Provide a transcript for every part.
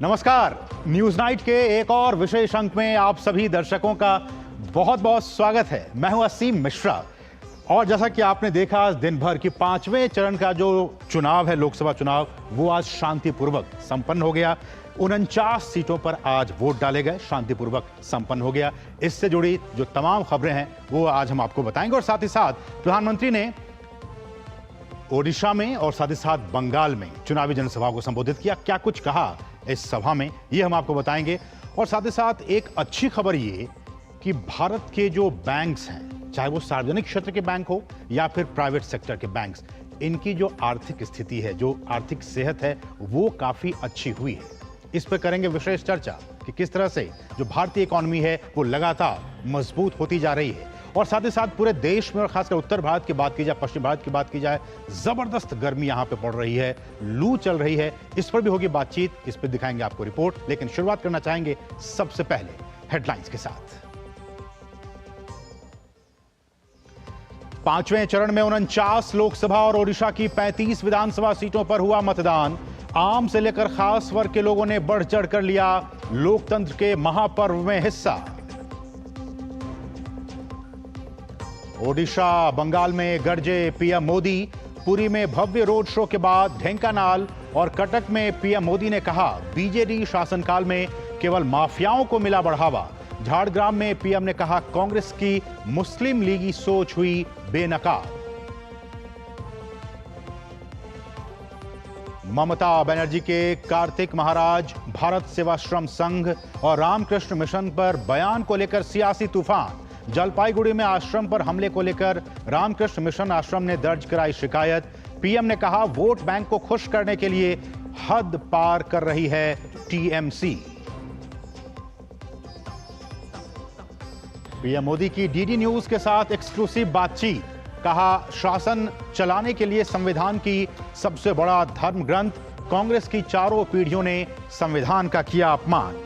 नमस्कार, news night के एक और विशेष अंक में आप सभी दर्शकों का बहुत बहुत स्वागत है। मैं हूं असीम मिश्रा और जैसा कि आपने देखा आज दिन भर की 5वें चरण का जो चुनाव है, लोकसभा चुनाव, वो आज शांतिपूर्वक संपन्न हो गया। 49 सीटों पर आज वोट डाले गए, शांतिपूर्वक संपन्न हो गया। इससे जुड़ी जो तमाम खबरें हैं वो आज हम आपको बताएंगे और साथ ही साथ प्रधानमंत्री ने ओडिशा में और साथ ही साथ बंगाल में चुनावी जनसभा को संबोधित किया। क्या कुछ कहा इस सभा में, ये हम आपको बताएंगे। और साथ ही साथ एक अच्छी खबर ये कि भारत के जो बैंक्स हैं, चाहे वो सार्वजनिक क्षेत्र के बैंक हो या फिर प्राइवेट सेक्टर के बैंक्स, इनकी जो आर्थिक स्थिति है, जो आर्थिक सेहत है, वो काफी अच्छी हुई है। इस पर करेंगे विशेष चर्चा कि किस तरह से जो भारतीय इकोनॉमी है वो लगातार मजबूत होती जा रही है। और साथ ही साथ पूरे देश में और खासकर उत्तर भारत की बात की जाए, पश्चिम भारत की बात की जाए, जबरदस्त गर्मी यहां पे पड़ रही है, लू चल रही है। इस पर भी होगी बातचीत, इस पर दिखाएंगे आपको रिपोर्ट। लेकिन शुरुआत करना चाहेंगे सबसे पहले हेडलाइंस के साथ। 5वें चरण में 49 लोकसभा और ओडिशा की 35 विधानसभा सीटों पर हुआ मतदान। आम से लेकर खास वर्ग के लोगों ने बढ़ चढ़कर लिया लोकतंत्र के महापर्व में हिस्सा। ओडिशा, बंगाल में गरजे पीएम मोदी। पुरी में भव्य रोड शो के बाद ढेंकानाल और कटक में पीएम मोदी ने कहा, बीजेडी शासनकाल में केवल माफियाओं को मिला बढ़ावा। झारग्राम में पीएम ने कहा, कांग्रेस की मुस्लिम लीगी सोच हुई बेनकाब। ममता बनर्जी के कार्तिक महाराज, भारत सेवाश्रम संघ और रामकृष्ण मिशन पर बयान को लेकर सियासी तूफान। जलपाईगुड़ी में आश्रम पर हमले को लेकर रामकृष्ण मिशन आश्रम ने दर्ज कराई शिकायत। पीएम ने कहा, वोट बैंक को खुश करने के लिए हद पार कर रही है टीएमसी। पीएम मोदी की डीडी न्यूज के साथ एक्सक्लूसिव बातचीत। कहा, शासन चलाने के लिए संविधान की सबसे बड़ा धर्म ग्रंथ। कांग्रेस की चारों पीढ़ियों ने संविधान का किया अपमान।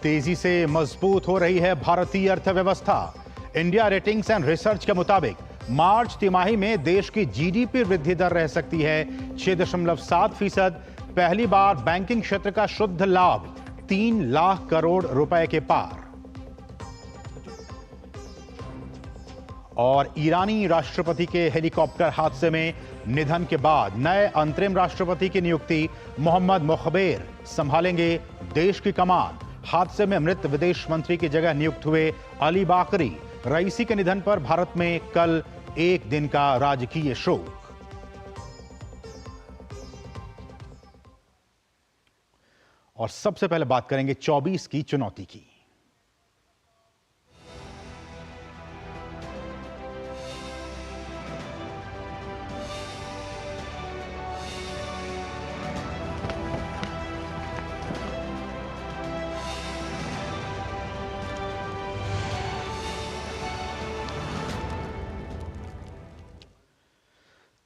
तेजी से मजबूत हो रही है भारतीय अर्थव्यवस्था। इंडिया रेटिंग्स एंड रिसर्च के मुताबिक मार्च तिमाही में देश की जीडीपी वृद्धि दर रह सकती है 6.7%। पहली बार बैंकिंग क्षेत्र का शुद्ध लाभ 3 लाख करोड़ रुपए के पार। और ईरानी राष्ट्रपति के हेलीकॉप्टर हादसे में निधन के बाद नए अंतरिम राष्ट्रपति की नियुक्ति। मोहम्मद मुखबिर संभालेंगे देश की कमान। हादसे में मृत विदेश मंत्री की जगह नियुक्त हुए अली बाकरी। रईसी के निधन पर भारत में कल एक दिन का राजकीय शोक। और सबसे पहले बात करेंगे 24 की चुनौती की।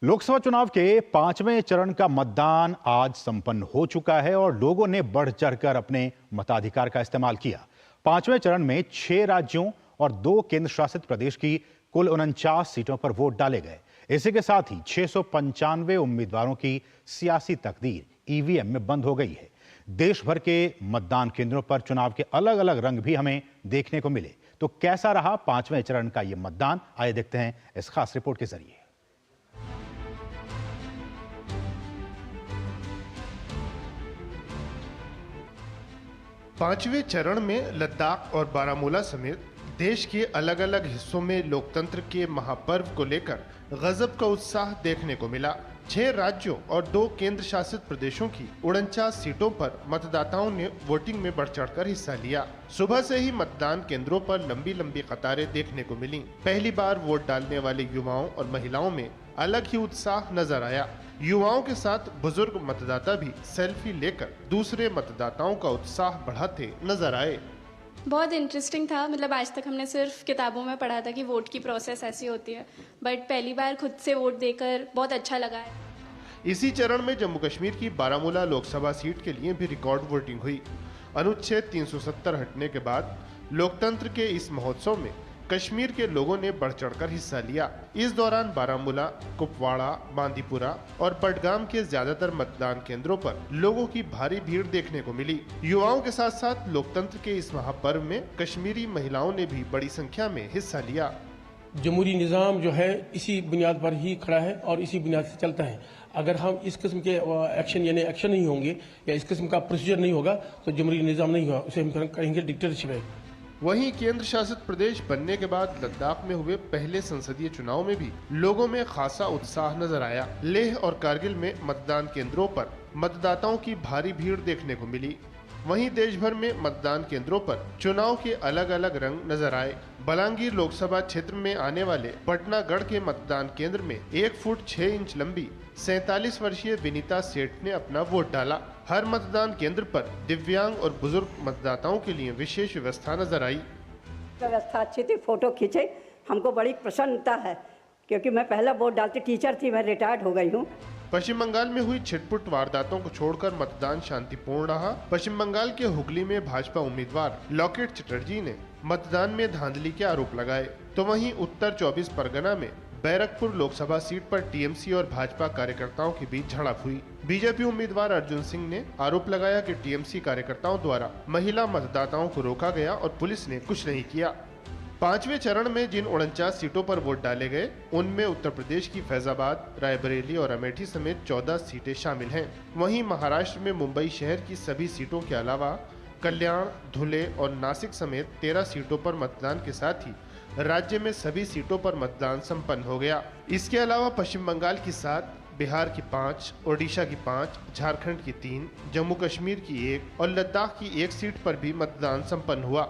लोकसभा चुनाव के 5वें चरण का मतदान आज संपन्न हो चुका है और लोगों ने बढ़ चढ़कर अपने मताधिकार का इस्तेमाल किया। 5वें चरण में 6 राज्यों और 2 केंद्र शासित प्रदेश की कुल 49 सीटों पर वोट डाले गए। इसी के साथ ही 695 उम्मीदवारों की सियासी तकदीर ईवीएम में बंद हो गई है। देश भर के मतदान केंद्रों पर चुनाव के अलग अलग रंग भी हमें देखने को मिले। तो कैसा रहा 5वें चरण का यह मतदान, आइए देखते हैं इस खास रिपोर्ट के जरिए। 5वें चरण में लद्दाख और बारामूला समेत देश के अलग अलग हिस्सों में लोकतंत्र के महापर्व को लेकर गजब का उत्साह देखने को मिला। 6 राज्यों और 2 केंद्र शासित प्रदेशों की 49 सीटों पर मतदाताओं ने वोटिंग में बढ़ चढ़कर हिस्सा लिया। सुबह से ही मतदान केंद्रों पर लंबी लंबी कतारें देखने को मिली। पहली बार वोट डालने वाले युवाओं और महिलाओं में अलग ही उत्साह नजर आया। युवाओं के साथ बुजुर्ग मतदाता भी सेल्फी लेकर दूसरे मतदाताओं का उत्साह बढ़ाते नजर आए। बहुत इंटरेस्टिंग था। मतलब आज तक हमने सिर्फ किताबों में पढ़ा था कि वोट की प्रोसेस ऐसी होती है, बट पहली बार खुद से वोट देकर बहुत अच्छा लगा है। इसी चरण में जम्मू कश्मीर की बारामूला लोकसभा सीट के लिए भी रिकॉर्ड वोटिंग हुई। अनुच्छेद 370 हटने के बाद लोकतंत्र के इस महोत्सव में कश्मीर के लोगों ने बढ़ चढ़कर हिस्सा लिया। इस दौरान बारामूला, कुपवाड़ा, बांदीपुरा और बडगाम के ज्यादातर मतदान केंद्रों पर लोगों की भारी भीड़ देखने को मिली। युवाओं के साथ साथ लोकतंत्र के इस महापर्व में कश्मीरी महिलाओं ने भी बड़ी संख्या में हिस्सा लिया। जमहूरी निज़ाम जो है इसी बुनियाद पर ही खड़ा है और इसी बुनियाद से चलता है। अगर हम इस किस्म के एक्शन नहीं होंगे या इस किस्म का प्रोसीजर नहीं होगा तो जमहूरी निज़ाम नहीं होगा, उसे हम कहेंगे डिक्टेटरशिप है। वहीं केंद्र शासित प्रदेश बनने के बाद लद्दाख में हुए पहले संसदीय चुनाव में भी लोगों में खासा उत्साह नजर आया। लेह और कारगिल में मतदान केंद्रों पर मतदाताओं की भारी भीड़ देखने को मिली। वहीं देश भर में मतदान केंद्रों पर चुनाव के अलग अलग रंग नजर आए। बलांगीर लोकसभा क्षेत्र में आने वाले पटनागढ़ के मतदान केंद्र में 1 फुट 6 इंच लंबी 47 वर्षीय विनीता सेठ ने अपना वोट डाला। हर मतदान केंद्र पर दिव्यांग और बुजुर्ग मतदाताओं के लिए विशेष व्यवस्था नजर आई। व्यवस्था अच्छी थी, फोटो खींचे, हमको बड़ी प्रसन्नता है क्योंकि मैं पहला वोट डालती टीचर थी, मैं रिटायर्ड हो गई हूँ। पश्चिम बंगाल में हुई छिटपुट वारदातों को छोड़कर मतदान शांतिपूर्ण रहा। पश्चिम बंगाल के हुगली में भाजपा उम्मीदवार लॉकेट चटर्जी ने मतदान में धांधली के आरोप लगाए, तो वहीं उत्तर 24 परगना में बैरकपुर लोकसभा सीट पर टीएमसी और भाजपा कार्यकर्ताओं के बीच झड़प हुई। बीजेपी उम्मीदवार अर्जुन सिंह ने आरोप लगाया कि टीएमसी कार्यकर्ताओं द्वारा महिला मतदाताओं को रोका गया और पुलिस ने कुछ नहीं किया। 5वें चरण में जिन 49 सीटों पर वोट डाले गए उनमें उत्तर प्रदेश की फैजाबाद, रायबरेली और अमेठी समेत 14 सीटें शामिल हैं। वहीं महाराष्ट्र में मुंबई शहर की सभी सीटों के अलावा कल्याण, धुले और नासिक समेत 13 सीटों पर मतदान के साथ ही राज्य में सभी सीटों पर मतदान संपन्न हो गया। इसके अलावा पश्चिम बंगाल की 7, बिहार की 5, ओडिशा की 5, झारखंड की 3, जम्मू कश्मीर की 1 और लद्दाख की 1 सीट पर भी मतदान संपन्न हुआ।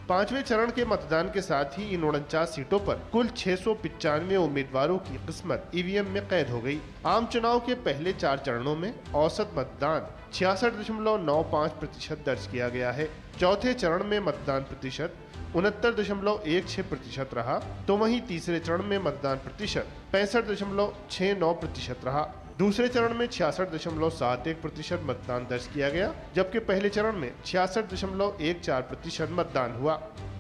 5वें चरण के मतदान के साथ ही इन 49 सीटों पर कुल 695 उम्मीदवारों की किस्मत ईवीएम में कैद हो गई। आम चुनाव के पहले 4 चरणों में औसत मतदान 66.95% दर्ज किया गया है। चौथे चरण में मतदान प्रतिशत 69.16% रहा, तो वहीं तीसरे चरण में मतदान प्रतिशत 65.69% रहा। दूसरे चरण में 66.71% मतदान दर्ज किया गया, जबकि पहले चरण में 66.14% मतदान हुआ।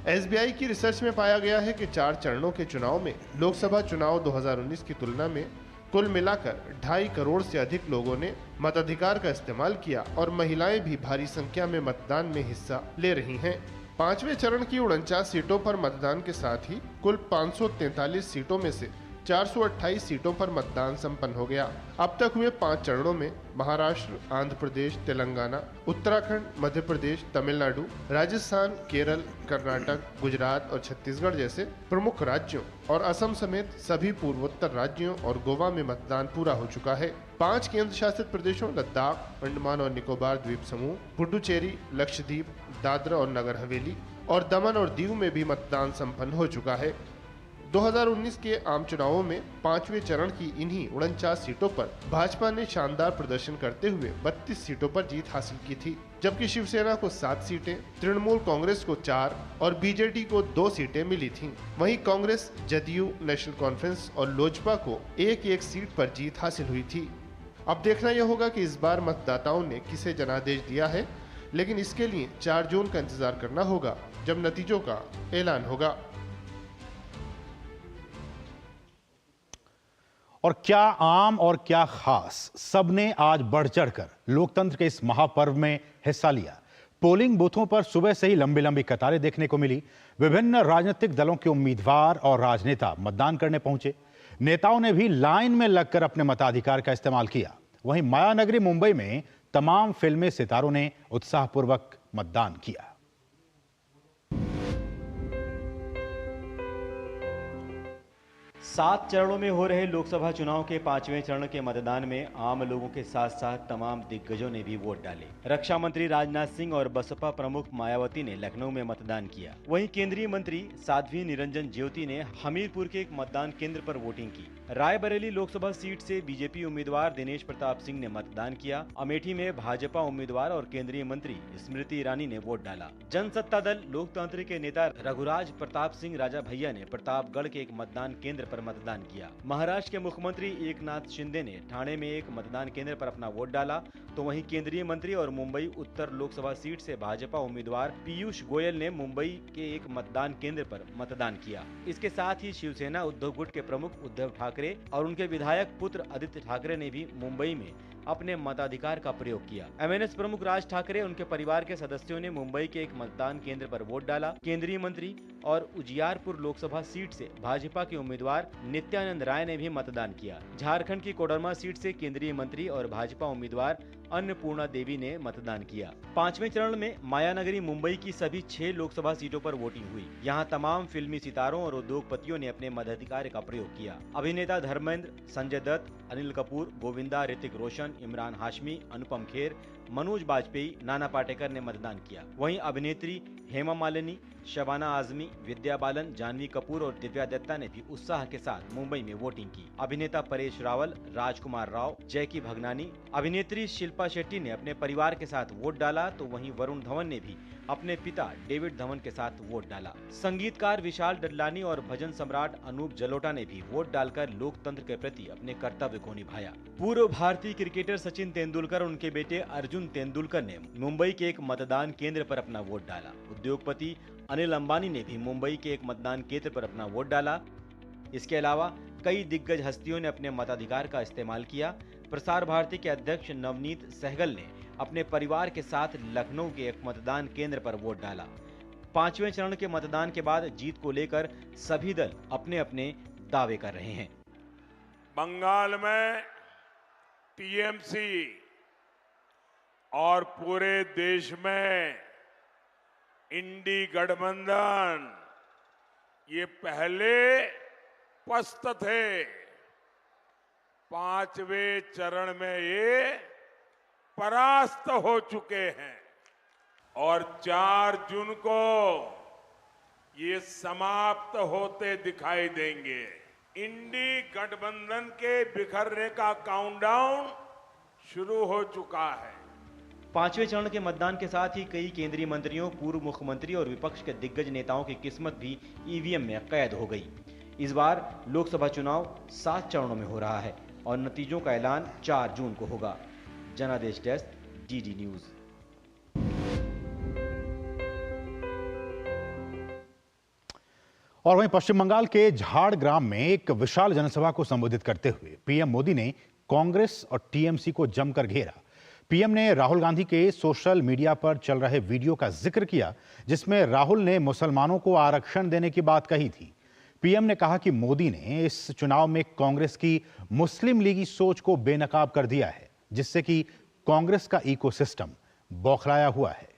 एसबीआई की रिसर्च में पाया गया है कि 4 चरणों के चुनाव में लोकसभा चुनाव 2019 की तुलना में कुल मिलाकर 2.5 करोड़ से अधिक लोगों ने मताधिकार का इस्तेमाल किया और महिलाएं भी भारी संख्या में मतदान में हिस्सा ले रही हैं। 5वें चरण की 49 सीटों पर मतदान के साथ ही कुल 543 सीटों में से 428 सीटों पर मतदान संपन्न हो गया। अब तक हुए 5 चरणों में महाराष्ट्र, आंध्र प्रदेश, तेलंगाना, उत्तराखंड, मध्य प्रदेश, तमिलनाडु, राजस्थान, केरल, कर्नाटक, गुजरात और छत्तीसगढ़ जैसे प्रमुख राज्यों और असम समेत सभी पूर्वोत्तर राज्यों और गोवा में मतदान पूरा हो चुका है। 5 केंद्र शासित प्रदेशों लद्दाख, अंडमान और निकोबार द्वीप समूह, पुडुचेरी, लक्षद्वीप, दादरा और नगर हवेली और दमन और दीव में भी मतदान संपन्न हो चुका है। 2019 के आम चुनावों में 5वें चरण की इन्हीं 49 सीटों पर भाजपा ने शानदार प्रदर्शन करते हुए 32 सीटों पर जीत हासिल की थी, जबकि शिवसेना को 7 सीटें, तृणमूल कांग्रेस को 4 और बीजेडी को 2 सीटें मिली थीं। वहीं कांग्रेस, जदयू, नेशनल कॉन्फ्रेंस और लोजपा को 1-1 सीट पर जीत हासिल हुई थी। अब देखना यह होगा कि इस बार मतदाताओं ने किसे जनादेश दिया है, लेकिन इसके लिए 4 जून का इंतजार करना होगा जब नतीजों का ऐलान होगा। और क्या आम और क्या खास, सबने आज बढ़ चढ़कर लोकतंत्र के इस महापर्व में हिस्सा लिया। पोलिंग बूथों पर सुबह से ही लंबी लंबी कतारें देखने को मिली। विभिन्न राजनीतिक दलों के उम्मीदवार और राजनेता मतदान करने पहुंचे। नेताओं ने भी लाइन में लगकर अपने मताधिकार का इस्तेमाल किया। वहीं मायानगरी मुंबई में तमाम फिल्मी सितारों ने उत्साहपूर्वक मतदान किया। सात चरणों में हो रहे लोकसभा चुनाव के 5वें चरण के मतदान में आम लोगों के साथ साथ तमाम दिग्गजों ने भी वोट डाले। रक्षा मंत्री राजनाथ सिंह और बसपा प्रमुख मायावती ने लखनऊ में मतदान किया। वहीं केंद्रीय मंत्री साध्वी निरंजन ज्योति ने हमीरपुर के एक मतदान केंद्र पर वोटिंग की। रायबरेली लोकसभा सीट से बीजेपी उम्मीदवार दिनेश प्रताप सिंह ने मतदान किया। अमेठी में भाजपा उम्मीदवार और केंद्रीय मंत्री स्मृति ईरानी ने वोट डाला। जनसत्ता दल लोकतंत्र के नेता रघुराज प्रताप सिंह राजा भैया ने प्रतापगढ़ के एक मतदान केंद्र पर मतदान किया। महाराष्ट्र के मुख्यमंत्री एकनाथ शिंदे ने ठाणे में एक मतदान केंद्र पर अपना वोट डाला, तो वहीं केंद्रीय मंत्री और मुंबई उत्तर लोकसभा सीट से भाजपा उम्मीदवार पीयूष गोयल ने मुंबई के एक मतदान केंद्र पर मतदान किया। इसके साथ ही शिवसेना उद्धव गुट के प्रमुख उद्धव ठाकरे और उनके विधायक पुत्र आदित्य ठाकरे ने भी मुंबई में अपने मताधिकार का प्रयोग किया। एमएनएस प्रमुख राज ठाकरे उनके परिवार के सदस्यों ने मुंबई के एक मतदान केंद्र पर वोट डाला। केंद्रीय मंत्री और उजियारपुर लोकसभा सीट से भाजपा के उम्मीदवार नित्यानंद राय ने भी मतदान किया। झारखंड की कोडरमा सीट से केंद्रीय मंत्री और भाजपा उम्मीदवार अन्नपूर्णा देवी ने मतदान किया। 5वें चरण में मायानगरी मुंबई की सभी 6 लोकसभा सीटों पर वोटिंग हुई। यहां तमाम फिल्मी सितारों और उद्योगपतियों ने अपने मताधिकार का प्रयोग किया। अभिनेता धर्मेंद्र, संजय दत्त, अनिल कपूर, गोविंदा, ऋतिक रोशन, इमरान हाशमी, अनुपम खेर, मनोज बाजपेयी, नाना पाटेकर ने मतदान किया। वहीं अभिनेत्री हेमा मालिनी, शबाना आजमी, विद्या बालन, जानवी कपूर और दिव्या दत्ता ने भी उत्साह के साथ मुंबई में वोटिंग की। अभिनेता परेश रावल, राजकुमार राव, जयकी भगनानी, अभिनेत्री शिल्पा शेट्टी ने अपने परिवार के साथ वोट डाला, तो वहीं वरुण धवन ने भी अपने पिता डेविड धवन के साथ वोट डाला। संगीतकार विशाल डडलानी और भजन सम्राट अनूप जलोटा ने भी वोट डालकर लोकतंत्र के प्रति अपने कर्तव्य को निभाया। पूर्व भारतीय क्रिकेटर सचिन तेंदुलकर और उनके बेटे अर्जुन तेंदुलकर ने मुंबई के एक मतदान केंद्र पर अपना वोट डाला। उद्योगपति अनिल अंबानी ने भी मुंबई के एक मतदान केंद्र पर अपना वोट डाला। इसके अलावा कई दिग्गज हस्तियों ने अपने मताधिकार का इस्तेमाल किया। प्रसार भारती के अध्यक्ष नवनीत सहगल ने अपने परिवार के साथ लखनऊ के एक मतदान केंद्र पर वोट डाला। 5वें चरण के मतदान के बाद जीत को लेकर सभी दल अपने अपने दावे कर रहे हैं। बंगाल में टीएमसी और पूरे देश में इंडी गठबंधन ये पहले पस्त थे। 5वें चरण में ये परास्त हो चुके हैं और 4 जून को ये समाप्त होते दिखाई देंगे। इंडी गठबंधन के बिखरने का काउंटडाउन शुरू हो चुका है। 5वें चरण के मतदान के साथ ही कई केंद्रीय मंत्रियों, पूर्व मुख्यमंत्री और विपक्ष के दिग्गज नेताओं की किस्मत भी ईवीएम में कैद हो गई। इस बार लोकसभा चुनाव 7 चरणों में हो रहा है और नतीजों का ऐलान 4 जून को होगा। जनादेश डेस्क, डीडी न्यूज। और वहीं पश्चिम बंगाल के झाड़ग्राम में एक विशाल जनसभा को संबोधित करते हुए पीएम मोदी ने कांग्रेस और टीएमसी को जमकर घेरा। पीएम ने राहुल गांधी के सोशल मीडिया पर चल रहे वीडियो का जिक्र किया, जिसमें राहुल ने मुसलमानों को आरक्षण देने की बात कही थी। पीएम ने कहा कि मोदी ने इस चुनाव में कांग्रेस की मुस्लिम लीगी सोच को बेनकाब कर दिया है, जिससे कि कांग्रेस का इकोसिस्टम बौखलाया हुआ है।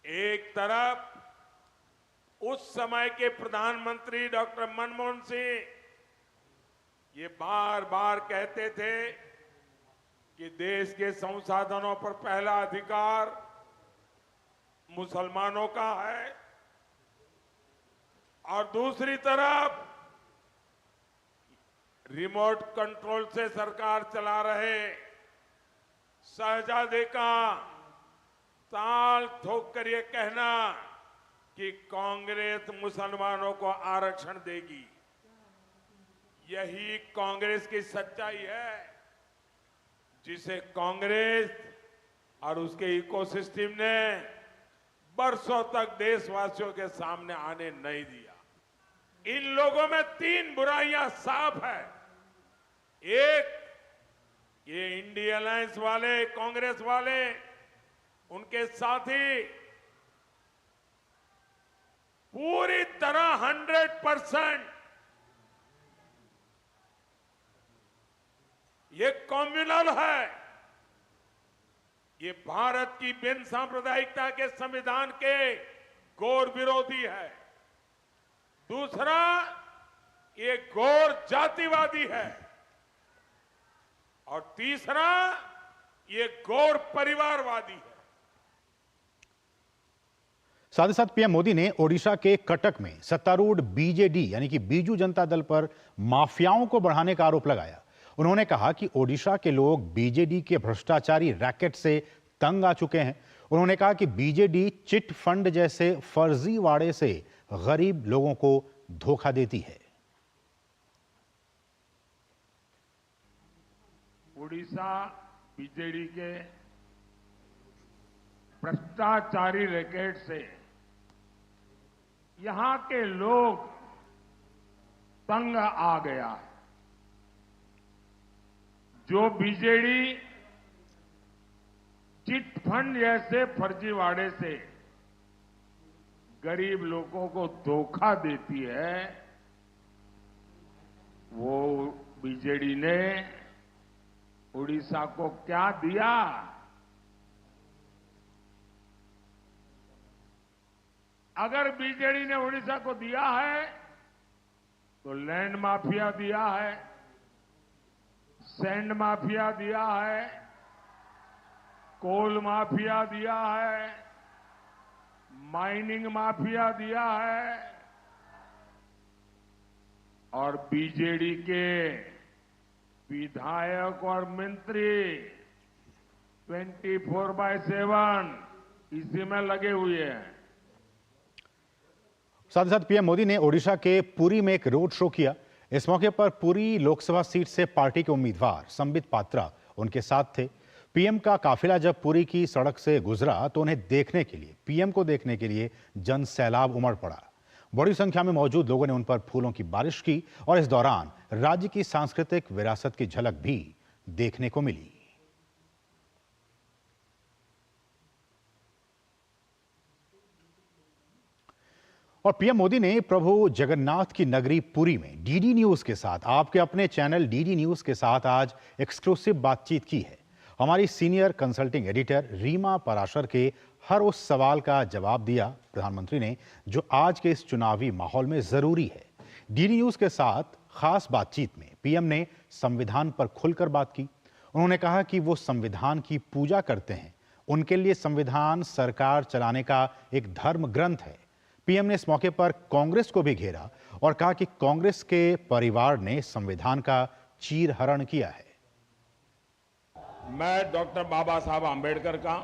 एक तरफ उस समय के प्रधानमंत्री डॉक्टर मनमोहन सिंह ये बार बार कहते थे कि देश के संसाधनों पर पहला अधिकार मुसलमानों का है, और दूसरी तरफ रिमोट कंट्रोल से सरकार चला रहे शहजादे का ताल ठोक कर ये कहना कि कांग्रेस मुसलमानों को आरक्षण देगी। यही कांग्रेस की सच्चाई है, जिसे कांग्रेस और उसके इकोसिस्टम ने बरसों तक देशवासियों के सामने आने नहीं दिया। इन लोगों में 3 बुराइयां साफ है। एक, ये इंडिया अलायंस वाले, कांग्रेस वाले, उनके साथी पूरी तरह 100% ये कम्युनल है। ये भारत की बिन सांप्रदायिकता के संविधान के घोर विरोधी है। दूसरा, ये घोर जातिवादी है। और तीसरा, ये घोर परिवारवादी है। साथ ही साथ पीएम मोदी ने ओडिशा के कटक में सत्तारूढ़ बीजेडी यानी कि बीजू जनता दल पर माफियाओं को बढ़ाने का आरोप लगाया। उन्होंने कहा कि ओडिशा के लोग बीजेडी के भ्रष्टाचारी रैकेट से तंग आ चुके हैं। उन्होंने कहा कि बीजेडी चिट फंड जैसे फर्जी वाड़े से गरीब लोगों को धोखा देती है। उड़ीसा बीजेडी के भ्रष्टाचारी रैकेट से यहां के लोग तंग आ गया है। जो बीजेडी चिट फंड जैसे फर्जीवाड़े से गरीब लोगों को धोखा देती है, वो बीजेडी ने उड़ीसा को क्या दिया? अगर बीजेडी ने उड़ीसा को दिया है तो लैंड माफिया दिया है, सैंड माफिया दिया है, कोल माफिया दिया है, माइनिंग माफिया दिया है और बीजेडी के विधायक और मंत्री 24/7 इसी में लगे हुए हैं। साथ ही साथ पीएम मोदी ने ओडिशा के पुरी में एक रोड शो किया। इस मौके पर पुरी लोकसभा सीट से पार्टी के उम्मीदवार संबित पात्रा उनके साथ थे। पीएम का काफिला जब पुरी की सड़क से गुजरा तो उन्हें देखने के लिए, पीएम को देखने के लिए जन सैलाब उमड़ पड़ा। बड़ी संख्या में मौजूद लोगों ने उन पर फूलों की बारिश की और इस दौरान राज्य की सांस्कृतिक विरासत की झलक भी देखने को मिली। और पीएम मोदी ने प्रभु जगन्नाथ की नगरी पुरी में डीडी न्यूज के साथ, आपके अपने चैनल डीडी न्यूज के साथ आज एक्सक्लूसिव बातचीत की है। हमारी senior consulting editor Reema Parashar के हर उस सवाल का जवाब दिया प्रधानमंत्री ने जो आज के इस चुनावी माहौल में जरूरी है। डीडी न्यूज के साथ खास बातचीत में पीएम ने संविधान पर खुलकर बात की। उन्होंने कहा कि वो संविधान की पूजा करते हैं, उनके लिए संविधान सरकार चलाने का एक धर्म ग्रंथ है। पीएम ने इस मौके पर कांग्रेस को भी घेरा और कहा कि कांग्रेस के परिवार ने संविधान का चीरहरण किया है। मैं डॉक्टर बाबा साहब आम्बेडकर का,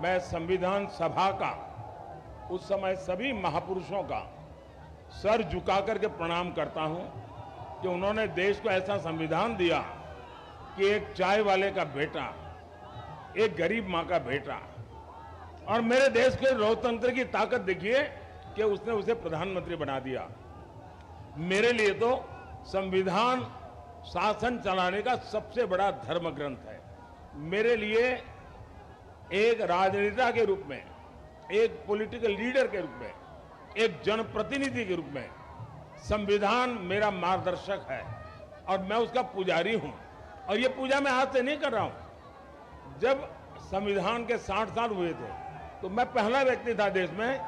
मैं संविधान सभा का, उस समय सभी महापुरुषों का सर झुका करके प्रणाम करता हूं कि उन्होंने देश को ऐसा संविधान दिया कि एक चाय वाले का बेटा, एक गरीब मां का बेटा, और मेरे देश के लोकतंत्र की ताकत देखिए कि उसने उसे प्रधानमंत्री बना दिया। मेरे लिए तो संविधान शासन चलाने का सबसे बड़ा धर्म ग्रंथ है। मेरे लिए एक राजनेता के रूप में, एक पॉलिटिकल लीडर के रूप में, एक जनप्रतिनिधि के रूप में संविधान मेरा मार्गदर्शक है और मैं उसका पुजारी हूं। और ये पूजा मैं आज से नहीं कर रहा हूं। जब संविधान के 60 साल हुए थे तो मैं पहला व्यक्ति था देश में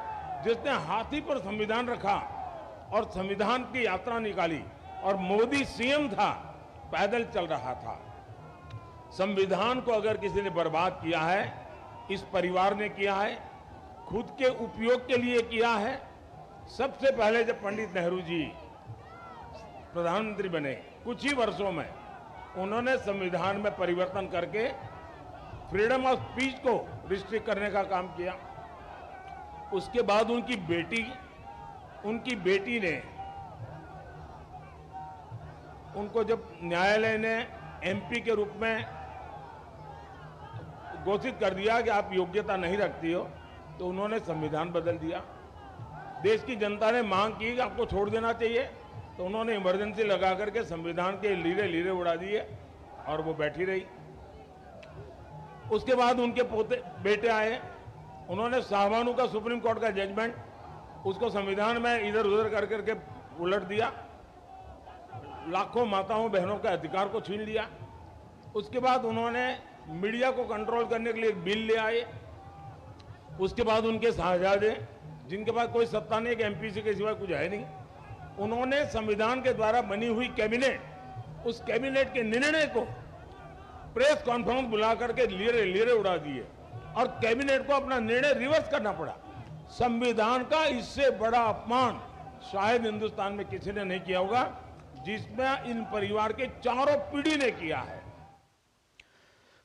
जिसने हाथी पर संविधान रखा और संविधान की यात्रा निकाली, और मोदी सीएम था, पैदल चल रहा था। संविधान को अगर किसी ने बर्बाद किया है, इस परिवार ने किया है, खुद के उपयोग के लिए किया है। सबसे पहले जब पंडित नेहरू जी प्रधानमंत्री बने, कुछ ही वर्षों में उन्होंने संविधान में परिवर्तन करके फ्रीडम ऑफ स्पीच को रिस्ट्रिक्ट करने का काम किया। उसके बाद उनकी बेटी ने उनको जब न्यायालय ने एमपी के रूप में घोषित कर दिया कि आप योग्यता नहीं रखती हो, तो उन्होंने संविधान बदल दिया। देश की जनता ने मांग की कि आपको छोड़ देना चाहिए, तो उन्होंने इमरजेंसी लगा करके संविधान के लीरे उड़ा दिए और वो बैठी रही। उसके बाद उनके बेटे आए, उन्होंने शाहबानू का सुप्रीम कोर्ट का जजमेंट, उसको संविधान में इधर उधर कर करके उलट दिया, लाखों माताओं बहनों के अधिकार को छीन लिया। उसके बाद उन्होंने मीडिया को कंट्रोल करने के लिए एक बिल ले आए। उसके बाद उनके साहबजादे, जिनके पास कोई सत्ता नहीं, कि एमपी के सिवा कुछ है नहीं, उन्होंने संविधान के द्वारा बनी हुई कैबिनेट, उस कैबिनेट के निर्णय को प्रेस कॉन्फ्रेंस बुला करके लीरे उड़ा दिए और कैबिनेट को अपना निर्णय रिवर्स करना पड़ा। संविधान का इससे बड़ा अपमान शायद हिंदुस्तान में किसी ने नहीं किया होगा, जिसमें इन परिवार के चारों पीढ़ी ने किया है।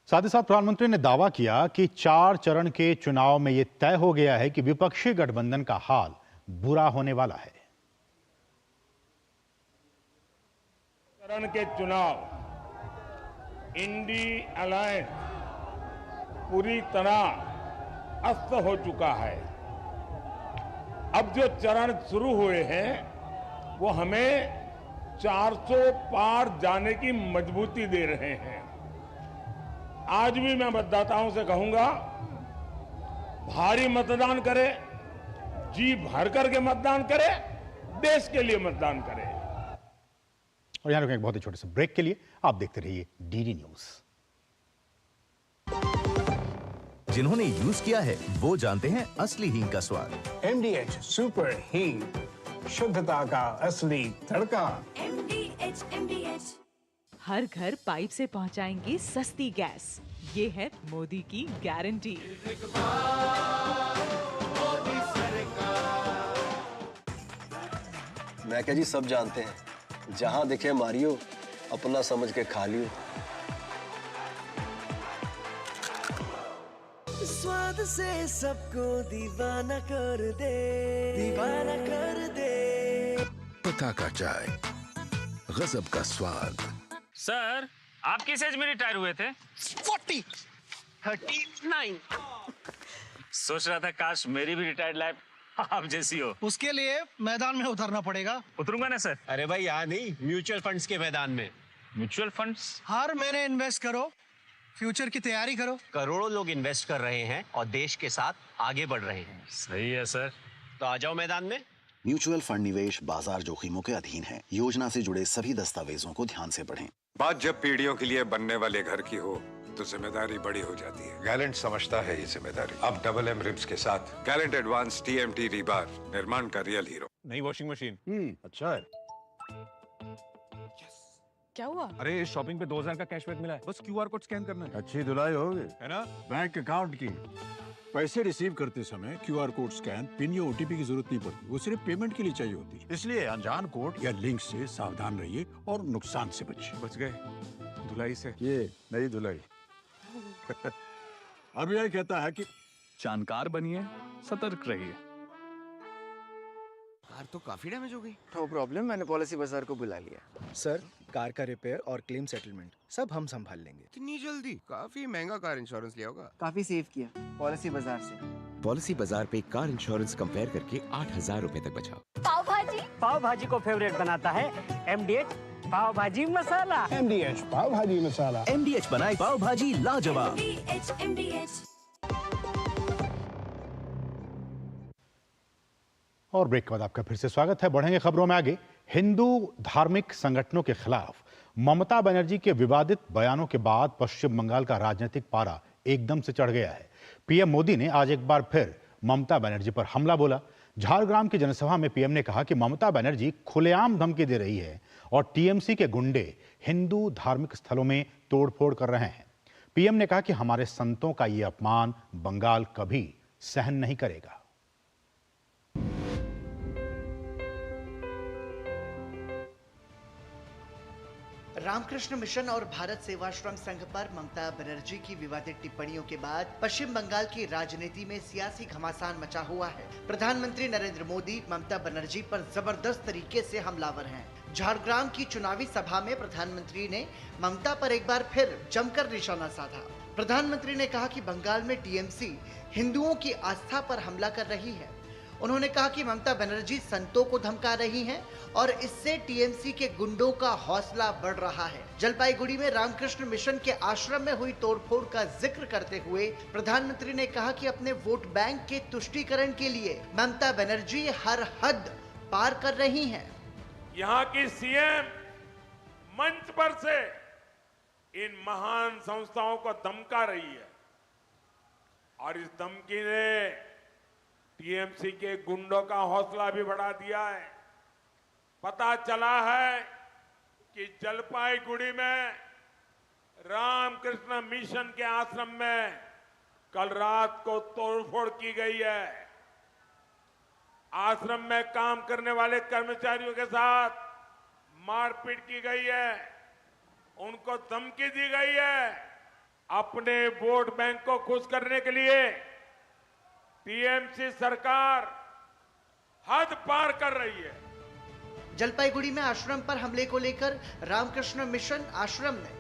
साथ ही साथ प्रधानमंत्री ने दावा किया कि 4 चरण के चुनाव में यह तय हो गया है कि विपक्षी गठबंधन का हाल बुरा होने वाला है। चरण के चुनाव इंडी अलायंस पूरी तरह अस्त हो चुका है। अब जो चरण शुरू हुए हैं वो हमें 400 पार जाने की मजबूती दे रहे हैं। आज भी मैं मतदाताओं से कहूंगा, भारी मतदान करें, जी भर करके मतदान करें, देश के लिए मतदान करें। और यहां रुकें एक बहुत ही छोटे से ब्रेक के लिए। आप देखते रहिए डीडी न्यूज। जिन्होंने यूज किया है वो जानते हैं असली हींग का स्वाद। MDH सुपर हींग, शुद्धता का असली तड़का। MDH। हर घर पाइप से पहुंचाएंगे सस्ती गैस, ये है मोदी की गारंटी। मैं क्या जी, सब जानते हैं, जहां दिखे मारियो, अपना समझ के खा लियो। स्वाद से सबको दीवाना कर दे, दीवाना कर दे। पता का चाय, गजब का स्वाद। सर, आप किस एज में रिटायर हुए थे? 39। सोच रहा था काश मेरी भी रिटायर्ड लाइफ आप जैसी हो। उसके लिए मैदान में उतरना पड़ेगा। उतरूंगा ना सर। अरे भाई यहाँ नहीं, म्यूचुअल फंड्स के मैदान में। Mutual funds? हर महीने इन्वेस्ट करो, फ्यूचर की तैयारी करो। करोड़ों लोग इन्वेस्ट कर रहे हैं और देश के साथ आगे बढ़ रहे हैं। सही है सर। तो आ जाओ मैदान में। म्यूचुअल फंड निवेश बाजार जोखिमों के अधीन है। योजना से जुड़े सभी दस्तावेजों को ध्यान से पढ़ें। बात जब पीढ़ियों के लिए बनने वाले घर की हो तो जिम्मेदारी बड़ी हो जाती है। गैलेंट समझता है ये जिम्मेदारी। अब डबल एम रिब्स के साथ गैलेंट एडवांस TMT रीबार, निर्माण का रियल हीरो। नई वॉशिंग मशीन। अच्छा है। क्या हुआ? अरे शॉपिंग पे 2000 का कैशबैक मिला है, बस QR कोड स्कैन करना है। अच्छी धुलाई होगी, है ना? बैंक अकाउंट की पैसे रिसीव करते समय QR कोड स्कैन, पिन या OTP की जरूरत नहीं पड़ती। वो सिर्फ पेमेंट के लिए चाहिए होती है। इसलिए अनजान कोड या लिंक से सावधान रहिए और नुकसान से बचिए। बच गए धुलाई से। ये नई धुलाई। RBI कहता है कि जानकार बनिए, सतर्क रहिए। कार तो काफी डैमेज हो गई। नो प्रॉब्लम, मैंने पॉलिसी बाजार को बुला लिया। सर, कार का रिपेयर और क्लेम सेटलमेंट सब हम संभाल लेंगे। इतनी जल्दी? काफी महंगा कार इंश्योरेंस लिया होगा। काफी सेव किया पॉलिसी बाजार से। पॉलिसी बाजार पे कार इंश्योरेंस कंपेयर करके 8000 रुपए तक बचाओ। पाव भाजी को फेवरेट बनाता है MDH पाव भाजी मसाला। MDH पाव भाजी मसाला। MDH बनाए पाव भाजी लाजवाब। MDH। और ब्रेक के बाद आपका फिर से स्वागत है। बढ़ेंगे खबरों में आगे। हिंदू धार्मिक संगठनों के खिलाफ ममता बनर्जी के विवादित बयानों के बाद पश्चिम बंगाल का राजनीतिक पारा एकदम से चढ़ गया है। PM मोदी ने आज एक बार फिर ममता बनर्जी पर हमला बोला। झारग्राम की जनसभा में PM ने कहा कि ममता बनर्जी खुलेआम धमकी दे रही है और TMC के गुंडे हिंदू धार्मिक स्थलों में तोड़फोड़ कर रहे हैं। PM ने कहा कि हमारे संतों का ये अपमान बंगाल कभी सहन नहीं करेगा। रामकृष्ण मिशन और भारत सेवाश्रम संघ पर ममता बनर्जी की विवादित टिप्पणियों के बाद पश्चिम बंगाल की राजनीति में सियासी घमासान मचा हुआ है। प्रधानमंत्री नरेंद्र मोदी ममता बनर्जी पर जबरदस्त तरीके से हमलावर हैं। झारग्राम की चुनावी सभा में प्रधानमंत्री ने ममता पर एक बार फिर जमकर निशाना साधा। प्रधानमंत्री ने कहा कि बंगाल में TMC हिंदुओं की आस्था पर हमला कर रही है। उन्होंने कहा कि ममता बनर्जी संतों को धमका रही हैं और इससे TMC के गुंडों का हौसला बढ़ रहा है। जलपाईगुड़ी में रामकृष्ण मिशन के आश्रम में हुई तोड़फोड़ का जिक्र करते हुए प्रधानमंत्री ने कहा कि अपने वोट बैंक के तुष्टीकरण के लिए ममता बनर्जी हर हद पार कर रही हैं। यहाँ की CM मंच पर से इन महान संस्थाओं को धमका रही है और इस धमकी ने TMC के गुंडों का हौसला भी बढ़ा दिया है। पता चला है कि जलपाईगुड़ी में रामकृष्ण मिशन के आश्रम में कल रात को तोड़फोड़ की गई है। आश्रम में काम करने वाले कर्मचारियों के साथ मारपीट की गई है, उनको धमकी दी गई है। अपने वोट बैंक को खुश करने के लिए टीएमसी सरकार हद पार कर रही है। जलपाईगुड़ी में आश्रम पर हमले को लेकर रामकृष्ण मिशन आश्रम ने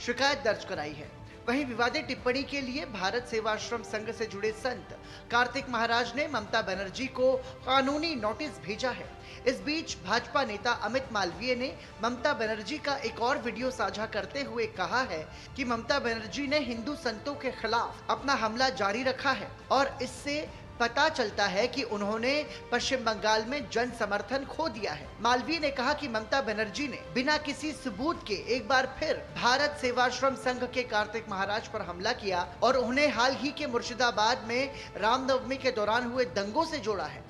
शिकायत दर्ज कराई है। वहीं विवादित टिप्पणी के लिए भारत सेवाश्रम संघ से जुड़े संत कार्तिक महाराज ने ममता बनर्जी को कानूनी नोटिस भेजा है। इस बीच भाजपा नेता अमित मालवीय ने ममता बनर्जी का एक और वीडियो साझा करते हुए कहा है कि ममता बनर्जी ने हिंदू संतों के खिलाफ अपना हमला जारी रखा है और इससे पता चलता है कि उन्होंने पश्चिम बंगाल में जन समर्थन खो दिया है। मालवीय ने कहा कि ममता बनर्जी ने बिना किसी सबूत के एक बार फिर भारत सेवाश्रम संघ के कार्तिक महाराज पर हमला किया और उन्हें हाल ही के मुर्शिदाबाद में रामनवमी के दौरान हुए दंगों से जोड़ा है।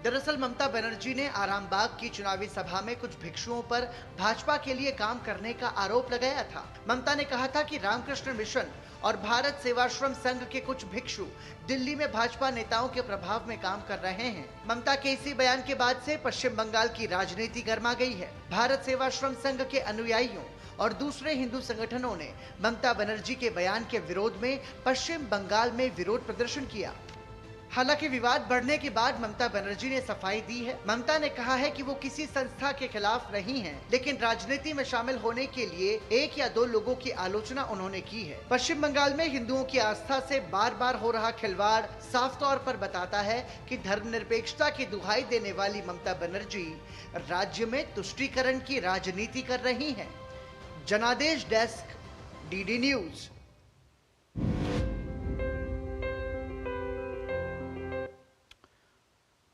दरअसल ममता बनर्जी ने आरामबाग की चुनावी सभा में कुछ भिक्षुओं पर भाजपा के लिए काम करने का आरोप लगाया था। ममता ने कहा था कि रामकृष्ण मिशन और भारत सेवाश्रम संघ के कुछ भिक्षु दिल्ली में भाजपा नेताओं के प्रभाव में काम कर रहे हैं। ममता के इसी बयान के बाद से पश्चिम बंगाल की राजनीति गर्मा गई है। भारत सेवाश्रम संघ के अनुयायियों और दूसरे हिंदू संगठनों ने ममता बनर्जी के बयान के विरोध में पश्चिम बंगाल में विरोध प्रदर्शन किया। हालांकि विवाद बढ़ने के बाद ममता बनर्जी ने सफाई दी है। ममता ने कहा है कि वो किसी संस्था के खिलाफ नहीं हैं, लेकिन राजनीति में शामिल होने के लिए एक या दो लोगों की आलोचना उन्होंने की है। पश्चिम बंगाल में हिंदुओं की आस्था से बार बार हो रहा खिलवाड़ साफ तौर पर बताता है कि धर्मनिरपेक्षता की दुहाई देने वाली ममता बनर्जी राज्य में तुष्टीकरण की राजनीति कर रही है। जनादेश डेस्क, डीडी न्यूज।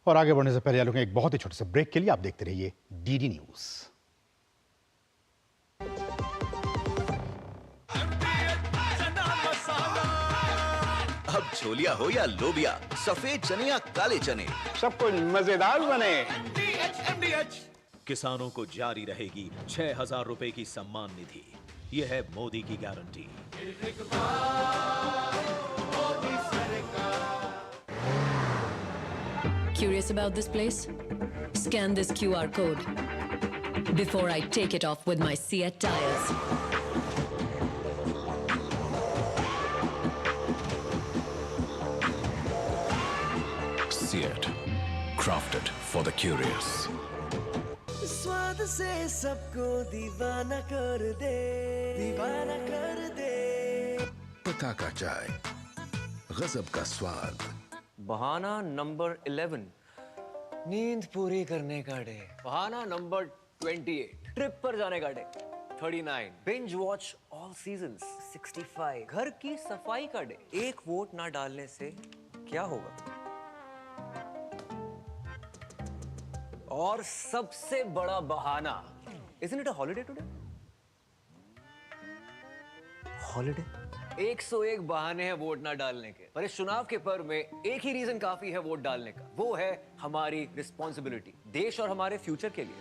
और आगे बढ़ने से पहले एक बहुत ही छोटे से ब्रेक के लिए आप देखते रहिए डीडी न्यूज। अब छोलिया हो या लोबिया, सफेद चने या काले चने, सब कुछ मजेदार बने। किसानों को जारी रहेगी 6,000 रुपए की सम्मान निधि। यह है मोदी की guarantee. Curious about this place? Scan this QR code before I take it off with my Seat tires. Seat, crafted for the curious. स्वाद से सबको दीवाना कर दे, दीवाना कर दे। पता का चाय, गजब का स्वाद। बहाना नंबर 11, नींद पूरी करने का डे। बहाना नंबर 28, ट्रिप पर जाने का day. 39, binge watch all seasons. 65, घर की सफाई का डे। एक वोट ना डालने से क्या होगा? और सबसे बड़ा बहाना, isn't it a holiday today? Holiday? 101 बहाने हैं वोट ना डालने के, पर इस चुनाव के पर्व में एक ही रीजन काफी है वोट डालने का। वो है हमारी रिस्पॉन्सिबिलिटी, देश और हमारे फ्यूचर के लिए।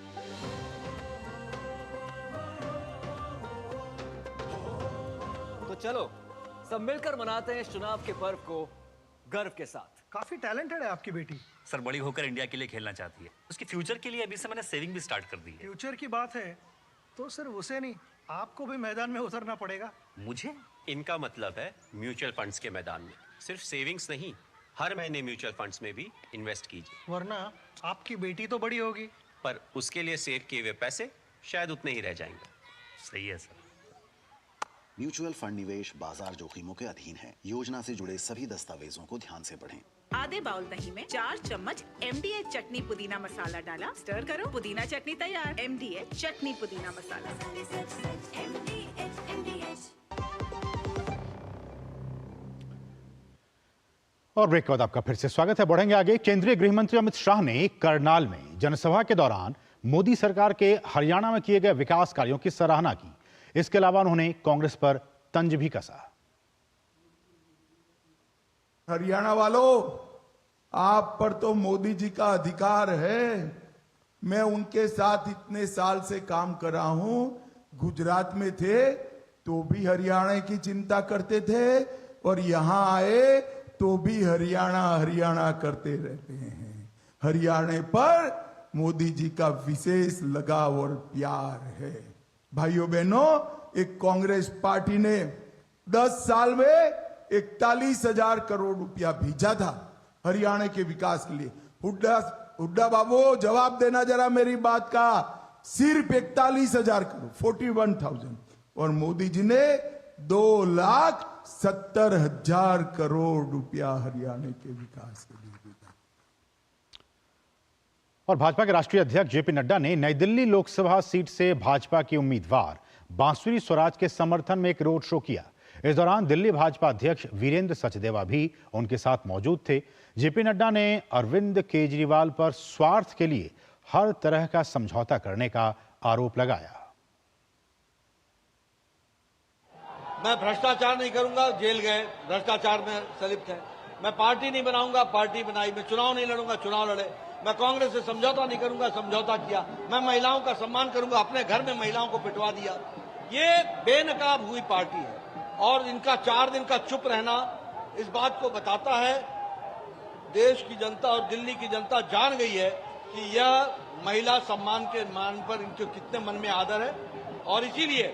तो चलो सब मिलकर मनाते हैं इस चुनाव के पर्व को गर्व के साथ। काफी टैलेंटेड है आपकी बेटी। सर बड़ी होकर इंडिया के लिए खेलना चाहती है। उसके फ्यूचर के लिए अभी से मैंने सेविंग भी स्टार्ट कर दी है। फ्यूचर की बात है तो सिर्फ उसे नहीं, आपको भी मैदान में उतरना पड़ेगा। मुझे? इनका मतलब है म्यूचुअल फंड्स के मैदान में। सिर्फ सेविंग्स नहीं, हर महीने म्यूचुअल फंड्स में भी इन्वेस्ट कीजिए। वरना आपकी बेटी तो बड़ी होगी, पर उसके लिए सेव किए हुए पैसे शायद उतने ही रह जाएंगे। सही है सर। म्यूचुअल फंड निवेश बाजार जोखिमों के अधीन है। योजना से जुड़े सभी दस्तावेजों को ध्यान से पढ़ें। आधे बाउल दही में 4 चम्मच MDH चटनी पुदीना मसाला डाला, स्टर करो, पुदीना चटनी तैयार। MDH चटनी पुदीना मसाला। और ब्रेक के बाद आपका फिर से स्वागत है। बढ़ेंगे आगे। केंद्रीय गृह मंत्री अमित शाह ने करनाल में जनसभा के दौरान मोदी सरकार के हरियाणा में किए गए विकास कार्यों की सराहना की। इसके अलावा उन्होंने कांग्रेस पर तंज भी कसा। हरियाणा वालों, आप पर तो मोदी जी का अधिकार है। मैं उनके साथ इतने साल से काम कर रहा हूं। गुजरात में थे तो भी हरियाणा की चिंता करते थे और यहां आए तो भी हरियाणा हरियाणा करते रहते हैं। हरियाणा पर मोदी जी का विशेष लगाव और प्यार है। भाइयों बहनों, एक कांग्रेस पार्टी ने 10 साल में 41,000 करोड़ रुपया भेजा था हरियाणा के विकास के लिए। हुड्डा बाबू जवाब देना जरा मेरी बात का। सिर्फ 41,000 करोड़ 41,000, और मोदी जी ने 2,70,000 करोड़ रुपया हरियाणा के विकास के लिए दिया। और भाजपा के राष्ट्रीय अध्यक्ष जेपी नड्डा ने नई दिल्ली लोकसभा सीट से भाजपा के उम्मीदवार बांसुरी स्वराज के समर्थन में एक रोड शो किया। इस दौरान दिल्ली भाजपा अध्यक्ष वीरेंद्र सचदेवा भी उनके साथ मौजूद थे। जेपी नड्डा ने अरविंद केजरीवाल पर स्वार्थ के लिए हर तरह का समझौता करने का आरोप लगाया। मैं भ्रष्टाचार नहीं करूंगा, जेल गए, भ्रष्टाचार में संलिप्त है। मैं पार्टी नहीं बनाऊंगा, पार्टी बनाई। मैं चुनाव नहीं लड़ूंगा, चुनाव लड़े। मैं कांग्रेस से समझौता नहीं करूंगा, समझौता किया। मैं महिलाओं का सम्मान करूंगा, अपने घर में महिलाओं को पिटवा दिया। ये बेनकाब हुई पार्टी है, और इनका 4 दिन का चुप रहना इस बात को बताता है, देश की जनता और दिल्ली की जनता जान गई है कि यह महिला सम्मान के मान पर इनके कितने मन में आदर है, और इसीलिए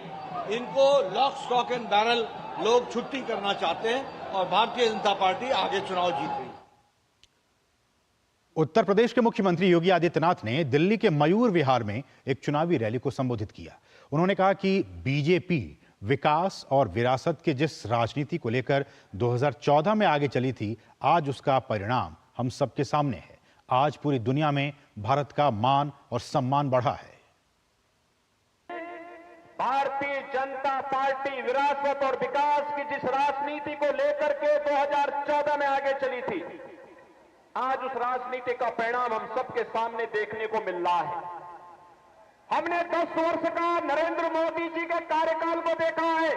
इनको लॉक स्टॉक एंड बैरल लोग छुट्टी करना चाहते हैं, और भारतीय जनता पार्टी आगे चुनाव जीत रही है। उत्तर प्रदेश के मुख्यमंत्री योगी आदित्यनाथ ने दिल्ली के मयूर विहार में एक चुनावी रैली को संबोधित किया। उन्होंने कहा कि बीजेपी विकास और विरासत के जिस राजनीति को लेकर 2014 में आगे चली थी, आज उसका परिणाम हम सबके सामने है। आज पूरी दुनिया में भारत का मान और सम्मान बढ़ा है। भारतीय जनता पार्टी विरासत और विकास की जिस राजनीति को लेकर के 2014 में आगे चली थी, आज उस राजनीति का परिणाम हम सबके सामने देखने को मिल रहा है। हमने 10 वर्ष का नरेंद्र मोदी जी के कार्यकाल को देखा है।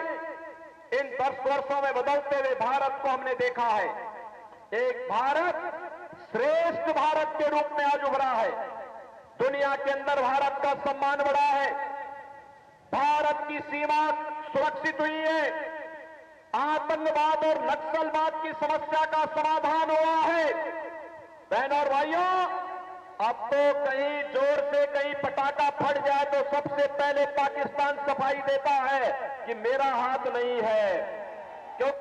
इन 10 वर्षों में बदलते हुए भारत को हमने देखा है। एक भारत श्रेष्ठ भारत के रूप में आज उभरा है। दुनिया के अंदर भारत का सम्मान बढ़ा है। भारत की सीमा सुरक्षित हुई है। आतंकवाद और नक्सलवाद की समस्या का समाधान हुआ है। बहनों और भाइयों, अब तो कहीं जोर से कहीं पटाखा फट जाए तो सबसे पहले पाकिस्तान सफाई देता है कि मेरा हाथ नहीं है। क्यों?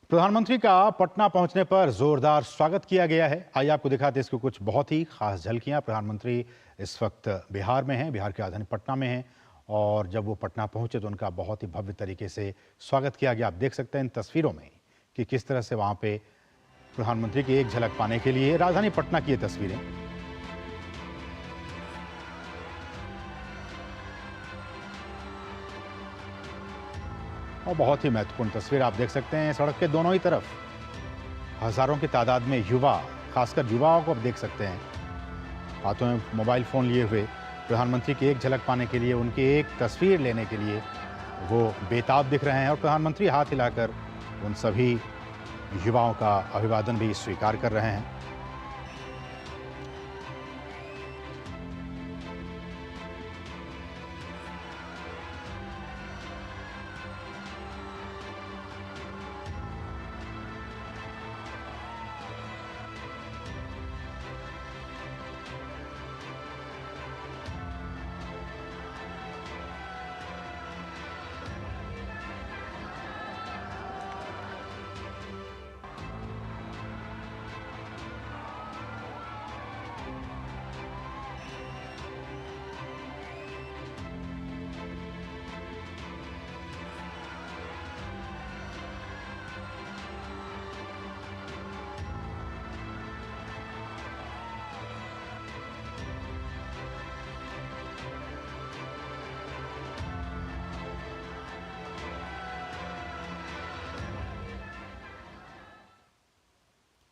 प्रधानमंत्री का पटना पहुंचने पर जोरदार स्वागत किया गया है। आइए आपको दिखाते हैं इसकी कुछ बहुत ही खास झलकियां। प्रधानमंत्री इस वक्त बिहार में हैं, बिहार की राजधानी पटना में हैं, और जब वो पटना पहुंचे तो उनका बहुत ही भव्य तरीके से स्वागत किया गया। आप देख सकते हैं इन तस्वीरों में कि किस तरह से वहां पे प्रधानमंत्री की एक झलक पाने के लिए राजधानी पटना की ये तस्वीरें। और बहुत ही महत्वपूर्ण तस्वीर आप देख सकते हैं। सड़क के दोनों ही तरफ हजारों की तादाद में युवा, खासकर युवाओं को आप देख सकते हैं हाथों में मोबाइल फोन लिए हुए, प्रधानमंत्री की एक झलक पाने के लिए, उनकी एक तस्वीर लेने के लिए वो बेताब दिख रहे हैं। और प्रधानमंत्री हाथ हिलाकर उन सभी युवाओं का अभिवादन भी स्वीकार कर रहे हैं।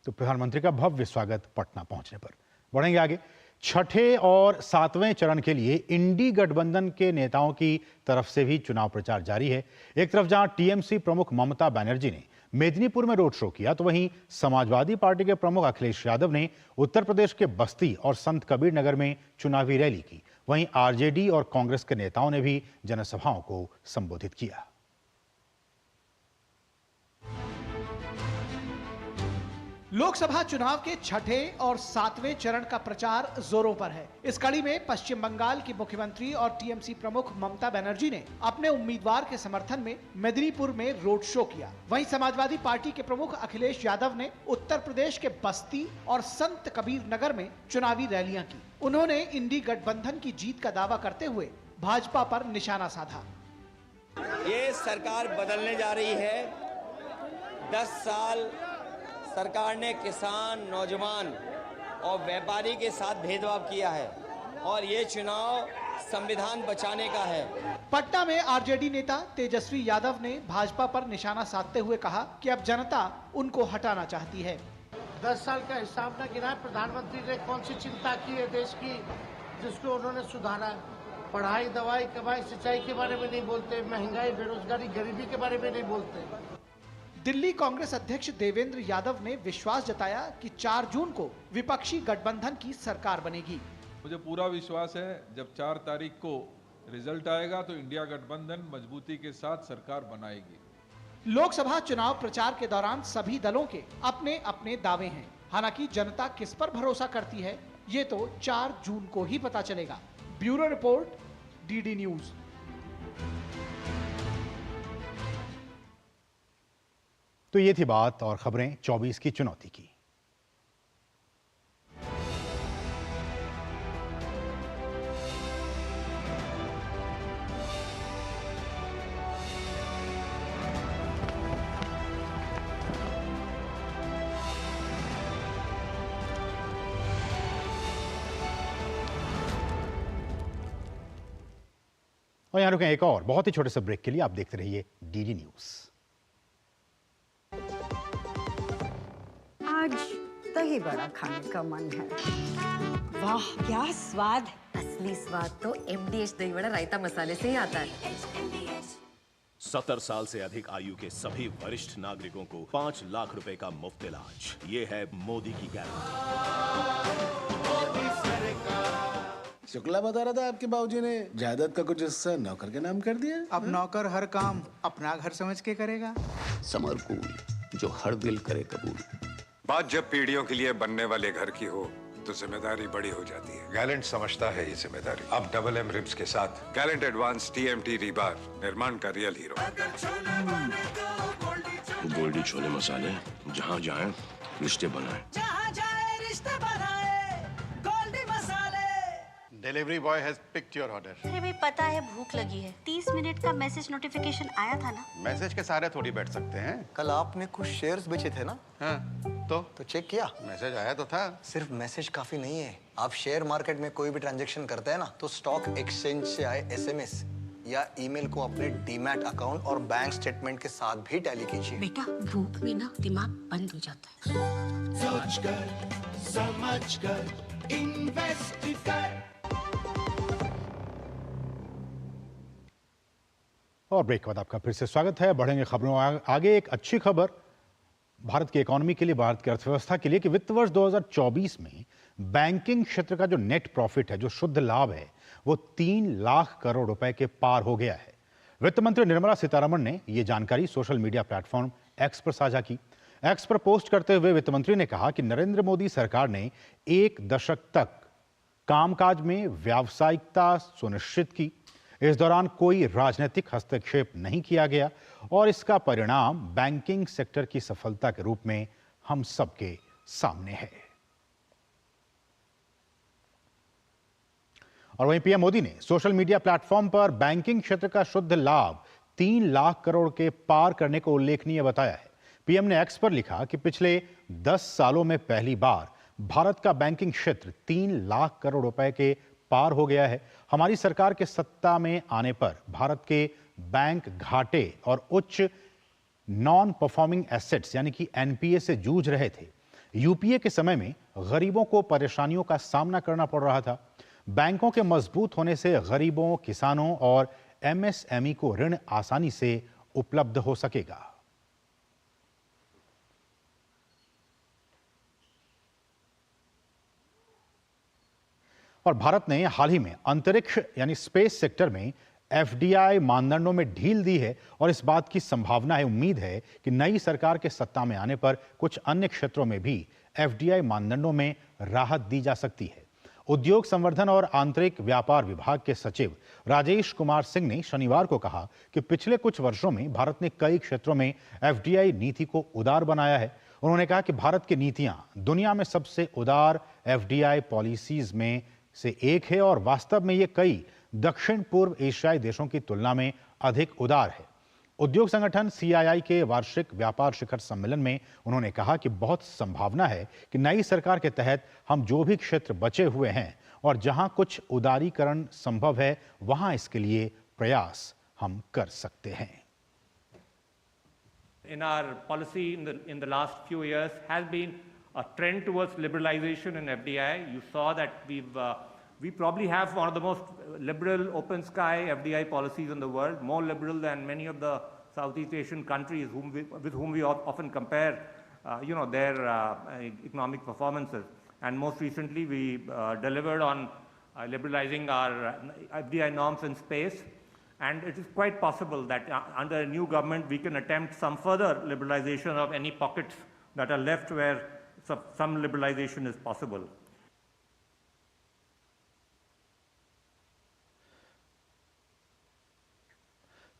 तो प्रधानमंत्री का भव्य स्वागत पटना पहुंचने पर। बढ़ेंगे आगे। छठे और 7वें चरण के लिए इंडी गठबंधन के नेताओं की तरफ से भी चुनाव प्रचार जारी है। एक तरफ जहां टीएमसी प्रमुख ममता बनर्जी ने मेदिनीपुर में रोड शो किया, तो वहीं समाजवादी पार्टी के प्रमुख अखिलेश यादव ने उत्तर प्रदेश के बस्ती और संत कबीर नगर में चुनावी रैली की। वहीं आरजेडी और कांग्रेस के नेताओं ने भी जनसभाओं को संबोधित किया। लोकसभा चुनाव के छठे और सातवें चरण का प्रचार जोरों पर है। इस कड़ी में पश्चिम बंगाल की मुख्यमंत्री और टीएमसी प्रमुख ममता बनर्जी ने अपने उम्मीदवार के समर्थन में मेदिनीपुर में रोड शो किया। वहीं समाजवादी पार्टी के प्रमुख अखिलेश यादव ने उत्तर प्रदेश के बस्ती और संत कबीर नगर में चुनावी रैलियां की। उन्होंने इंडी गठबंधन की जीत का दावा करते हुए भाजपा पर निशाना साधा। ये सरकार बदलने जा रही है। 10 साल सरकार ने किसान, नौजवान और व्यापारी के साथ भेदभाव किया है और ये चुनाव संविधान बचाने का है। पटना में आरजेडी नेता तेजस्वी यादव ने भाजपा पर निशाना साधते हुए कहा कि अब जनता उनको हटाना चाहती है। 10 साल का हिसाब न गिनाए, प्रधानमंत्री ने कौन सी चिंता की है देश की जिसको उन्होंने सुधारा। पढ़ाई, दवाई, कमाई, सिंचाई के बारे में नहीं बोलते, महंगाई, बेरोजगारी, गरीबी के बारे में नहीं बोलते। दिल्ली कांग्रेस अध्यक्ष देवेंद्र यादव ने विश्वास जताया कि 4 जून को विपक्षी गठबंधन की सरकार बनेगी। मुझे पूरा विश्वास है जब 4 तारीख को रिजल्ट आएगा तो इंडिया गठबंधन मजबूती के साथ सरकार बनाएगी। लोकसभा चुनाव प्रचार के दौरान सभी दलों के अपने अपने दावे हैं। हालांकि जनता किस पर भरोसा करती है ये तो 4 जून को ही पता चलेगा। Bureau report, DD news. तो ये थी बात और खबरें 24 की चुनौती की। और यहां रुकें एक और बहुत ही छोटे से ब्रेक के लिए। आप देखते रहिए डीडी न्यूज। आज दही बड़ा खाने का मन है। वाह क्या स्वाद! असली स्वाद तो एमडीएच दही बड़ा रायता मसाले से ही आता है। 70 साल से अधिक आयु के सभी वरिष्ठ नागरिकों को 5 लाख रुपए का मुफ्त इलाज। ये है मोदी की गारंटी। शुक्ला बता रहा था आपके बाबूजी ने जायदाद का कुछ हिस्सा नौकर के नाम कर दिया। अब नौकर हर काम अपना घर समझ के करेगा। समरकूल जो हर दिल करे कबूल। बात जब पीढ़ियों के लिए बनने वाले घर की हो तो जिम्मेदारी बड़ी हो जाती है। गैलेंट समझता है ये जिम्मेदारी। अब डबल एम रिब्स के साथ गैलेंट एडवांस टीएमटी रीबार, निर्माण का रियल हीरो। गोल्डी छोले मसाले, जहाँ जाए रिश्ते बनाए। जहाँ जाए रिश्ते बनाए, गोल्डी मसाले। Delivery boy has picked your order. अरे भाई पता है भूख लगी है। 30 मिनट का मैसेज नोटिफिकेशन आया था ना। मैसेज के सारे थोड़ी बैठ सकते हैं। कल आपने कुछ शेयर्स बेचे थे ना? हाँ, तो चेक किया? मैसेज आया तो था। सिर्फ मैसेज काफी नहीं है। आप शेयर मार्केट में कोई भी ट्रांजैक्शन करते हैं ना तो स्टॉक एक्सचेंज से आए एसएमएस या ईमेल को अपने डीमैट अकाउंट और बैंक स्टेटमेंट के साथ भी टैली कीजिए। बेटा भूख में ना दिमाग बंद हो जाता है। सोच कर, समझ कर, इन्वेस्ट कर। और ब्रेक के बाद आपका फिर से स्वागत है। बढ़ेंगे खबरों आगे। एक अच्छी खबर भारत की इकोनॉमी के लिए, भारत की अर्थव्यवस्था के लिए कि वित्त वर्ष 2024 में बैंकिंग क्षेत्र का जो नेट प्रॉफिट है, जो शुद्ध लाभ है, वो 3 लाख करोड़ रुपए के पार हो गया है। वित्त मंत्री निर्मला सीतारमण ने ये जानकारी सोशल मीडिया प्लेटफॉर्म एक्स पर साझा की। एक्स पर पोस्ट करते हुए वित्त मंत्री ने कहा कि नरेंद्र मोदी सरकार ने 1 दशक तक कामकाज में व्यावसायिकता सुनिश्चित की। इस दौरान कोई राजनीतिक हस्तक्षेप नहीं किया गया और इसका परिणाम बैंकिंग सेक्टर की सफलता के रूप में हम सबके सामने है। और वहीं पीएम मोदी ने सोशल मीडिया प्लेटफॉर्म पर बैंकिंग क्षेत्र का शुद्ध लाभ 3 लाख करोड़ के पार करने को उल्लेखनीय बताया है। पीएम ने एक्स पर लिखा कि पिछले 10 सालों में पहली बार भारत का बैंकिंग क्षेत्र 3 लाख करोड़ रुपए के पार हो गया है। हमारी सरकार के सत्ता में आने पर भारत के बैंक घाटे और उच्च नॉन परफॉर्मिंग एसेट्स यानी कि एनपीए से जूझ रहे थे। यूपीए के समय में गरीबों को परेशानियों का सामना करना पड़ रहा था। बैंकों के मजबूत होने से गरीबों, किसानों और एमएसएमई को ऋण आसानी से उपलब्ध हो सकेगा। और भारत ने हाल ही में अंतरिक्ष यानी स्पेस सेक्टर में एफडीआई मानदंडों में ढील दी है और इस बात की संभावना है, उम्मीद है कि नई सरकार के सत्ता में आने पर कुछ अन्य क्षेत्रों में भी एफडीआई मानदंडों में राहत दी जा सकती है। उद्योग संवर्धन और आंतरिक व्यापार विभाग के सचिव राजेश कुमार सिंह ने शनिवार को कहा कि पिछले कुछ वर्षों में भारत ने कई क्षेत्रों में एफडीआई नीति को उदार बनाया है। उन्होंने कहा कि भारत की नीतियां दुनिया में सबसे उदार एफडीआई पॉलिसीज में से एक है और वास्तव में ये कई दक्षिण पूर्व एशियाई देशों की तुलना में अधिक उदार है। उद्योग संगठन सीआईआई के वार्षिक व्यापार शिखर सम्मेलन में उन्होंने कहा कि बहुत संभावना है कि नई सरकार के तहत हम जो भी क्षेत्र बचे हुए हैं और जहां कुछ उदारीकरण संभव है वहां इसके लिए प्रयास हम कर सकते हैं। In our policy in the last few years has been a trend towards liberalization in FDI. You saw that we probably have one of the most liberal open sky FDI policies in the world, more liberal than many of the Southeast Asian countries with whom we often compare, their economic performances. And most recently, we delivered on liberalizing our FDI norms in space. And it is quite possible that under a new government, we can attempt some further liberalization of any pockets that are left where some liberalization is possible.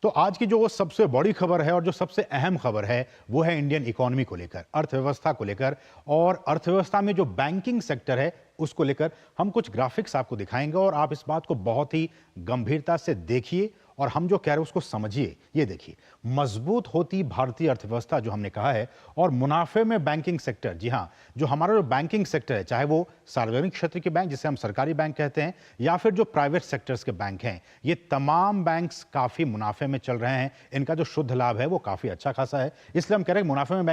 तो आज की जो सबसे बड़ी खबर है और जो सबसे अहम खबर है वो है इंडियन इकोनॉमी को लेकर, अर्थव्यवस्था को लेकर, और अर्थव्यवस्था में जो बैंकिंग सेक्टर है उसको लेकर हम कुछ ग्राफिक्स आपको दिखाएंगे और आप इस बात को बहुत ही गंभीरता से देखिए और हम जो कह रहे हैं उसको समझिए। ये देखिए, मजबूत होती भारतीय अर्थव्यवस्था जो हमने कहा है, और मुनाफे में बैंकिंग सेक्टर। जी हाँ, जो हमारा जो बैंकिंग सेक्टर है, चाहे वो सार्वजनिक क्षेत्र के बैंक जिसे हम सरकारी बैंक कहते हैं या फिर जो प्राइवेट सेक्टर्स के बैंक हैं, ये तमाम बैंक्स काफी मुनाफे में चल रहे हैं। इनका जो शुद्ध लाभ है वो काफी अच्छा खासा है, इसलिए हम कह रहे हैं मुनाफे में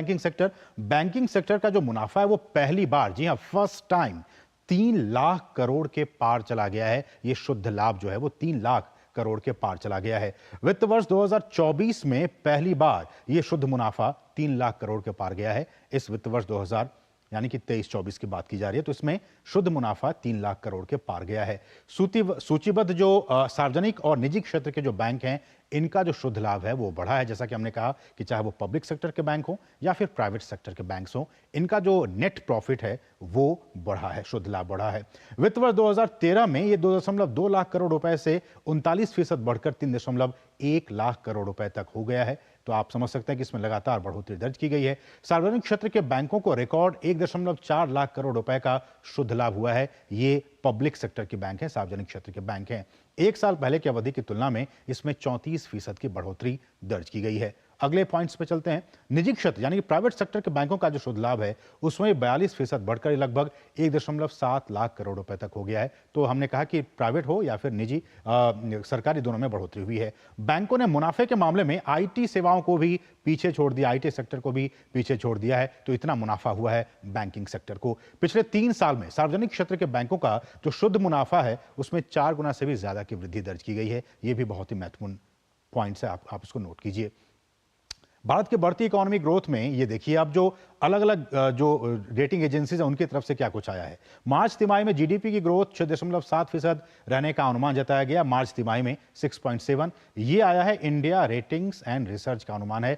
बैंकिंग सेक्टर का जो मुनाफा है वो पहली बार, जी हाँ, फर्स्ट टाइम 3 लाख करोड़ के पार चला गया है। ये शुद्ध लाभ जो है वो 3 लाख करोड़ के पार चला गया है। वित्त वर्ष 2024 में पहली बार यह शुद्ध मुनाफा 3 लाख करोड़ के पार गया है। इस वित्त वर्ष 2000 यानी कि 23-24 की बात की जा रही है, तो इसमें शुद्ध मुनाफा 3 लाख करोड़ के पार गया है। सूचीबद्ध जो सार्वजनिक और निजी क्षेत्र के जो बैंक हैं, इनका जो शुद्ध लाभ है वो बढ़ा है। जैसा कि हमने कहा कि चाहे वो पब्लिक सेक्टर के बैंक हो या फिर प्राइवेट सेक्टर के बैंक्स हो, इनका जो नेट प्रॉफिट है वो बढ़ा है, शुद्ध लाभ बढ़ा है। वित्त वर्ष 2013 में ये 2.2 लाख करोड़ रुपए से 39% बढ़कर 3.1 लाख करोड़ रुपए तक हो गया है। तो आप समझ सकते हैं कि इसमें लगातार बढ़ोतरी दर्ज की गई है। सार्वजनिक क्षेत्र के बैंकों को रिकॉर्ड 1.4 लाख करोड़ रुपए का शुद्ध लाभ हुआ है। ये पब्लिक सेक्टर के बैंक हैं, सार्वजनिक क्षेत्र के बैंक हैं। एक साल पहले की अवधि की तुलना में इसमें 34% की बढ़ोतरी दर्ज की गई है। अगले पॉइंट्स पे चलते हैं। निजी क्षेत्र यानी कि प्राइवेट सेक्टर के बैंकों का जो शुद्ध लाभ है उसमें 42% बढ़कर लगभग 1.7 लाख करोड़ रुपए तक हो गया है। तो हमने कहा कि प्राइवेट हो या फिर निजी, सरकारी, दोनों में बढ़ोतरी हुई है। बैंकों ने मुनाफे के मामले में आईटी सेवाओं को भी पीछे छोड़ दिया, आईटी सेक्टर को भी पीछे छोड़ दिया है। तो इतना मुनाफा हुआ है बैंकिंग सेक्टर को। पिछले 3 साल में सार्वजनिक क्षेत्र के बैंकों का जो शुद्ध मुनाफा है उसमें 4 गुना से भी ज्यादा की वृद्धि दर्ज की गई है। यह भी बहुत ही महत्वपूर्ण पॉइंट्स है, आप इसको नोट कीजिए। भारत की बढ़ती इकोनॉमी ग्रोथ में ये देखिए अब जो अलग अलग जो रेटिंग एजेंसीज हैं उनकी तरफ से क्या कुछ आया है। मार्च तिमाही में जीडीपी की ग्रोथ 6.7% रहने का अनुमान जताया गया। मार्च तिमाही में 6.7 ये आया है। इंडिया रेटिंग्स एंड रिसर्च का अनुमान है।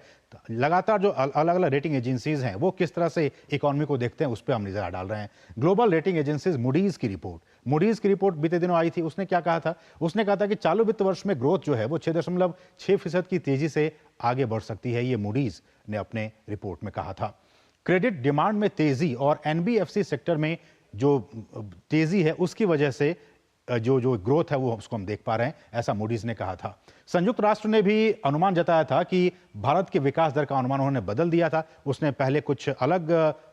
लगातार जो अलग अलग रेटिंग एजेंसीज हैं वो किस तरह से इकोनॉमी को देखते हैं उस पर हम नजर डाल रहे हैं। ग्लोबल रेटिंग एजेंसीज मूडीज की रिपोर्ट बीते दिनों आई थी। उसने क्या कहा था? उसने कहा था कि चालू वित्त वर्ष में ग्रोथ जो है वो 6.6% की तेजी से आगे बढ़ सकती है। ये मूडीज ने अपने रिपोर्ट में कहा था। क्रेडिट डिमांड में तेजी और एनबीएफसी सेक्टर में जो तेजी है उसकी वजह से जो ग्रोथ है वो उसको हम देख पा रहे हैं, ऐसा मूडीज ने कहा था। संयुक्त राष्ट्र ने भी अनुमान जताया था कि भारत के विकास दर का अनुमान उन्होंने बदल दिया था। उसने पहले कुछ अलग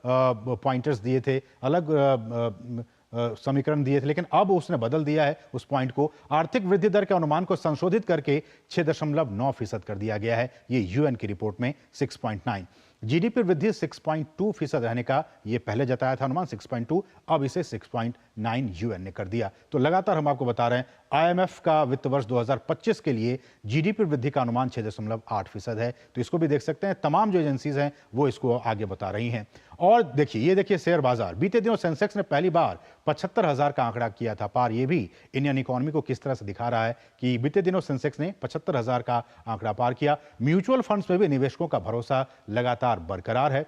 पॉइंटर्स दिए थे, अलग समीकरण दिए थे, लेकिन अब उसने बदल दिया है उस पॉइंट को। आर्थिक वृद्धि दर के अनुमान को संशोधित करके 6.9% कर दिया गया है। ये यूएन की रिपोर्ट में 6.9। जीडीपी वृद्धि 6.2% रहने का ये पहले जताया था अनुमान 6.2, अब इसे 6.9 यूएन ने कर दिया। तो लगातार हम आपको बता रहे हैं IMF का वित्त वर्ष 2025 के लिए GDP वृद्धि का अनुमान 6.8% है। तो इसको भी देख सकते हैं, तमाम जो एजेंसीज हैं वो इसको आगे बता रही हैं। और देखिए, ये देखिए शेयर बाजार, बीते दिनों सेंसेक्स ने पहली बार 75,000 का आंकड़ा किया था पार। ये भी इंडियन इकोनॉमी को किस तरह से दिखा रहा है कि बीते दिनों सेंसेक्स ने 75,000 का आंकड़ा पार किया। म्यूचुअल फंड्स में भी निवेशकों का भरोसा लगातार बरकरार है,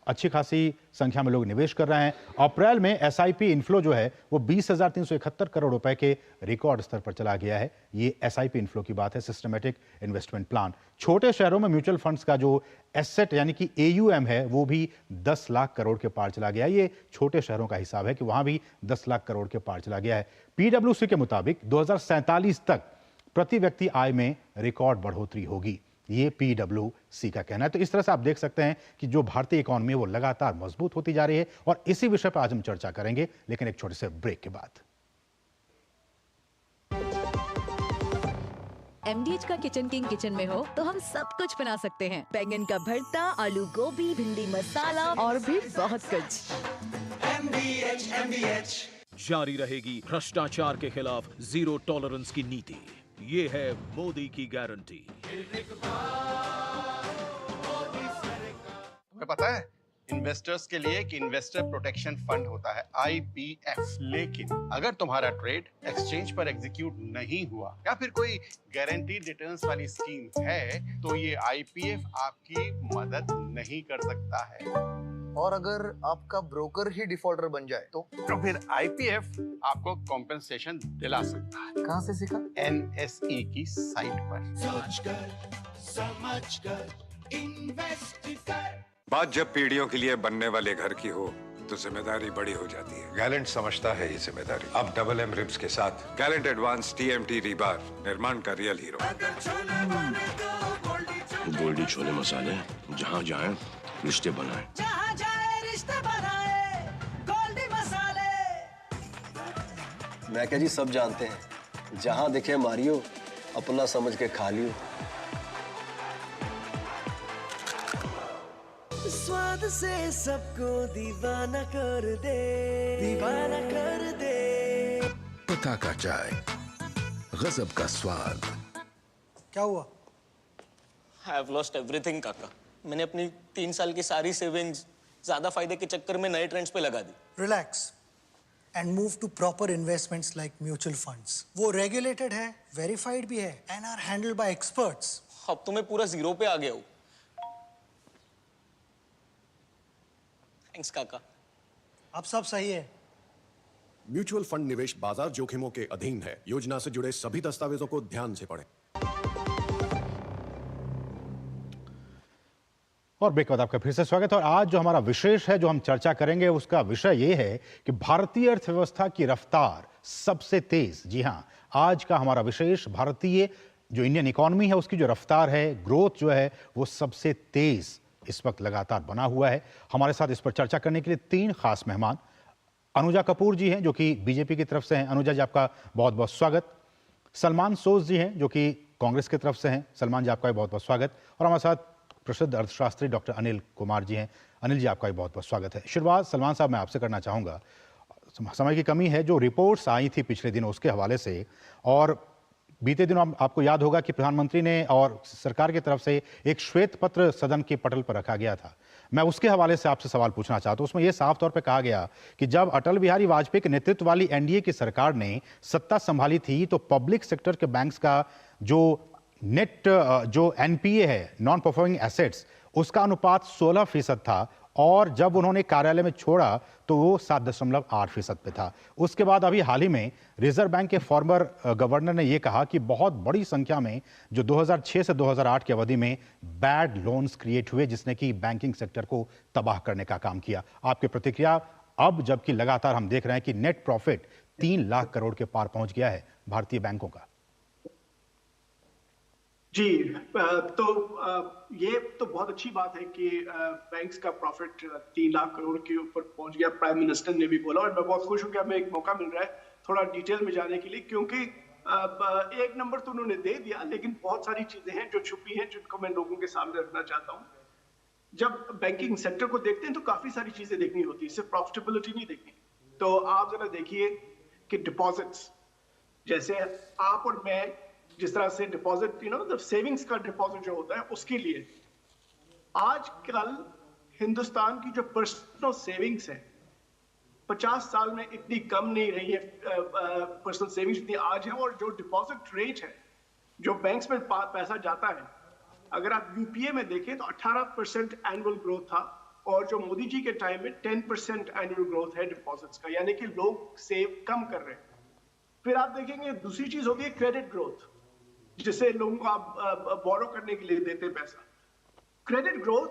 अच्छी खासी संख्या में लोग निवेश कर रहे हैं। अप्रैल में SIP इनफ्लो जो है वो 20,371 करोड़ रुपए के रिकॉर्ड स्तर पर चला गया है। ये SIP इनफ्लो की बात है, सिस्टमेटिक इन्वेस्टमेंट प्लान। छोटे शहरों में म्यूचुअल फंड्स का जो एसेट यानी कि AUM है वो भी 10 लाख करोड़ के पार चला गया है। ये छोटे शहरों का हिसाब है कि वहां भी 10 लाख करोड़ के पार चला गया है। PwC के मुताबिक 2047 तक प्रति व्यक्ति आय में रिकॉर्ड बढ़ोतरी होगी, ये PwC का कहना है। तो इस तरह से आप देख सकते हैं कि जो भारतीय इकोनॉमी है वो लगातार मजबूत होती जा रही है और इसी विषय पर आज हम चर्चा करेंगे, लेकिन एक छोटे से ब्रेक के बाद। MDH का किचन किंग किचन में हो तो हम सब कुछ बना सकते हैं। बैंगन का भरता, आलू गोभी, भिंडी मसाला और भी बहुत कुछ। MDH जारी रहेगी भ्रष्टाचार के खिलाफ जीरो टॉलरेंस की नीति। ये है मोदी की गारंटी। तुम्हें पता है इन्वेस्टर्स के लिए एक इन्वेस्टर प्रोटेक्शन फंड होता है IPF, लेकिन अगर तुम्हारा ट्रेड एक्सचेंज पर एग्जीक्यूट नहीं हुआ या फिर कोई गारंटीड रिटर्न्स वाली स्कीम है तो ये IPF आपकी मदद नहीं कर सकता है। और अगर आपका ब्रोकर ही डिफॉल्टर बन जाए तो फिर IPF आपको कॉम्पेंसेशन दिला सकता है। कहाँ से सीखा? NSE की साइट पर। समझकर इन्वेस्ट कर। बात जब पीढ़ियों के लिए बनने वाले घर की हो तो जिम्मेदारी बड़ी हो जाती है। गैलेंट समझता है ये जिम्मेदारी। अब MM रिब्स के साथ गैलेंट एडवांस TMT रीबार निर्माण का रियल हीरो। गोल्डी छोले मसाले, जहाँ जाए रिश्ते बनाए, जहाँ जाए रिश्ते बनाए, गोल्डी मसाले। मैं क्या जी, सब जानते हैं, जहाँ दिखे मारियो, अपना समझ के खा लियो। स्वाद से सबको दीवाना कर दे, दीवाना कर दे। पता का चाय, गजब का स्वाद। क्या हुआ? I have lost everything काका। मैंने अपनी 3 साल की सारी सेविंग्स ज्यादा फायदे के चक्कर में नए ट्रेंड्स पे लगा दी। Relax and move to proper investments like mutual funds. वो रेगुलेटेड है, वेरीफाइड भी है and are handled by experts. अब तो मैं पूरा जीरो पे आ गया हूँ। थैंक्स काका। अब सब सही है। म्यूचुअल फंड निवेश बाजार जोखिमों के अधीन है। योजना से जुड़े सभी दस्तावेजों को ध्यान से पढ़ें। और ब्रेक के बाद आपका फिर से स्वागत है। और आज जो हमारा विशेष है, जो हम चर्चा करेंगे, उसका विषय ये है कि भारतीय अर्थव्यवस्था की रफ्तार सबसे तेज। जी हां, आज का हमारा विशेष भारतीय जो इंडियन इकोनॉमी है उसकी जो रफ्तार है, ग्रोथ जो है वो सबसे तेज इस वक्त लगातार बना हुआ है। हमारे साथ इस पर चर्चा करने के लिए 3 खास मेहमान अनुजा कपूर जी हैं जो कि बीजेपी की तरफ से हैं। अनुजा जी, आपका बहुत बहुत स्वागत। सलमान सोज जी हैं जो कि कांग्रेस की तरफ से हैं। सलमान जी, आपका भी बहुत बहुत स्वागत। और हमारे साथ प्रसिद्ध अर्थशास्त्री डॉक्टर अनिल कुमार जी हैं। अनिल जी, आपका भी बहुत बहुत स्वागत है। शुरुआत सलमान साहब मैं आपसे करना चाहूँगा। समय की कमी है, जो रिपोर्ट्स आई थी पिछले दिनों उसके हवाले से, और बीते दिनों आपको याद होगा कि प्रधानमंत्री ने और सरकार की तरफ से एक श्वेत पत्र सदन के पटल पर रखा गया था। मैं उसके हवाले से आपसे सवाल पूछना चाहता हूं। उसमें यह साफ तौर पे कहा गया कि जब अटल बिहारी वाजपेयी के नेतृत्व वाली NDA की सरकार ने सत्ता संभाली थी तो पब्लिक सेक्टर के बैंक्स का जो नेट जो NPA है, नॉन परफॉर्मिंग एसेट्स, उसका अनुपात 16% था, और जब उन्होंने कार्यालय में छोड़ा तो वो 7.8% पे था। उसके बाद अभी हाल ही में रिजर्व बैंक के फॉर्मर गवर्नर ने ये कहा कि बहुत बड़ी संख्या में जो 2006 से 2008 की अवधि में बैड लोन्स क्रिएट हुए, जिसने कि बैंकिंग सेक्टर को तबाह करने का काम किया। आपकी प्रतिक्रिया अब, जबकि लगातार हम देख रहे हैं कि नेट प्रॉफिट 3 लाख करोड़ के पार पहुंच गया है भारतीय बैंकों का। जी, तो ये तो बहुत अच्छी बात है कि बैंक्स का प्रॉफिट 3 लाख करोड़ के ऊपर पहुंच गया। प्राइम मिनिस्टर ने भी बोला, और मैं बहुत खुश हूं कि हमें एक मौका मिल रहा है थोड़ा डिटेल में जाने के लिए, क्योंकि एक नंबर तो उन्होंने दे दिया, लेकिन बहुत सारी चीजें हैं जो छुपी हैं, जिनको मैं लोगों के सामने रखना चाहता हूँ। जब बैंकिंग सेक्टर को देखते हैं तो काफी सारी चीजें देखनी होती है, सिर्फ प्रॉफिटेबिलिटी नहीं देखनी। तो आप जरा देखिए कि डिपॉजिट्स जैसे आप और मैं जिस तरह से डिपॉजिट सेविंग्स का डिपॉजिट जो होता है उसके लिए आजकल हिंदुस्तान की जो पर्सनल सेविंग्स है 50 साल में इतनी कम नहीं रही है पर्सनल सेविंग्स जितनी आज है। और जो डिपॉजिट रेट है जो बैंक्स में पैसा जाता है, अगर आप यूपीए में देखें तो 18% एनुअल ग्रोथ था और जो मोदी जी के टाइम में 10% एनुअल ग्रोथ है डिपॉजिट्स का, यानी कि लोग सेव कम कर रहे हैं। फिर आप देखेंगे दूसरी चीज होती है क्रेडिट ग्रोथ, जिसे लोगों को आप बोरो करने के लिए देते हैं पैसा। क्रेडिट ग्रोथ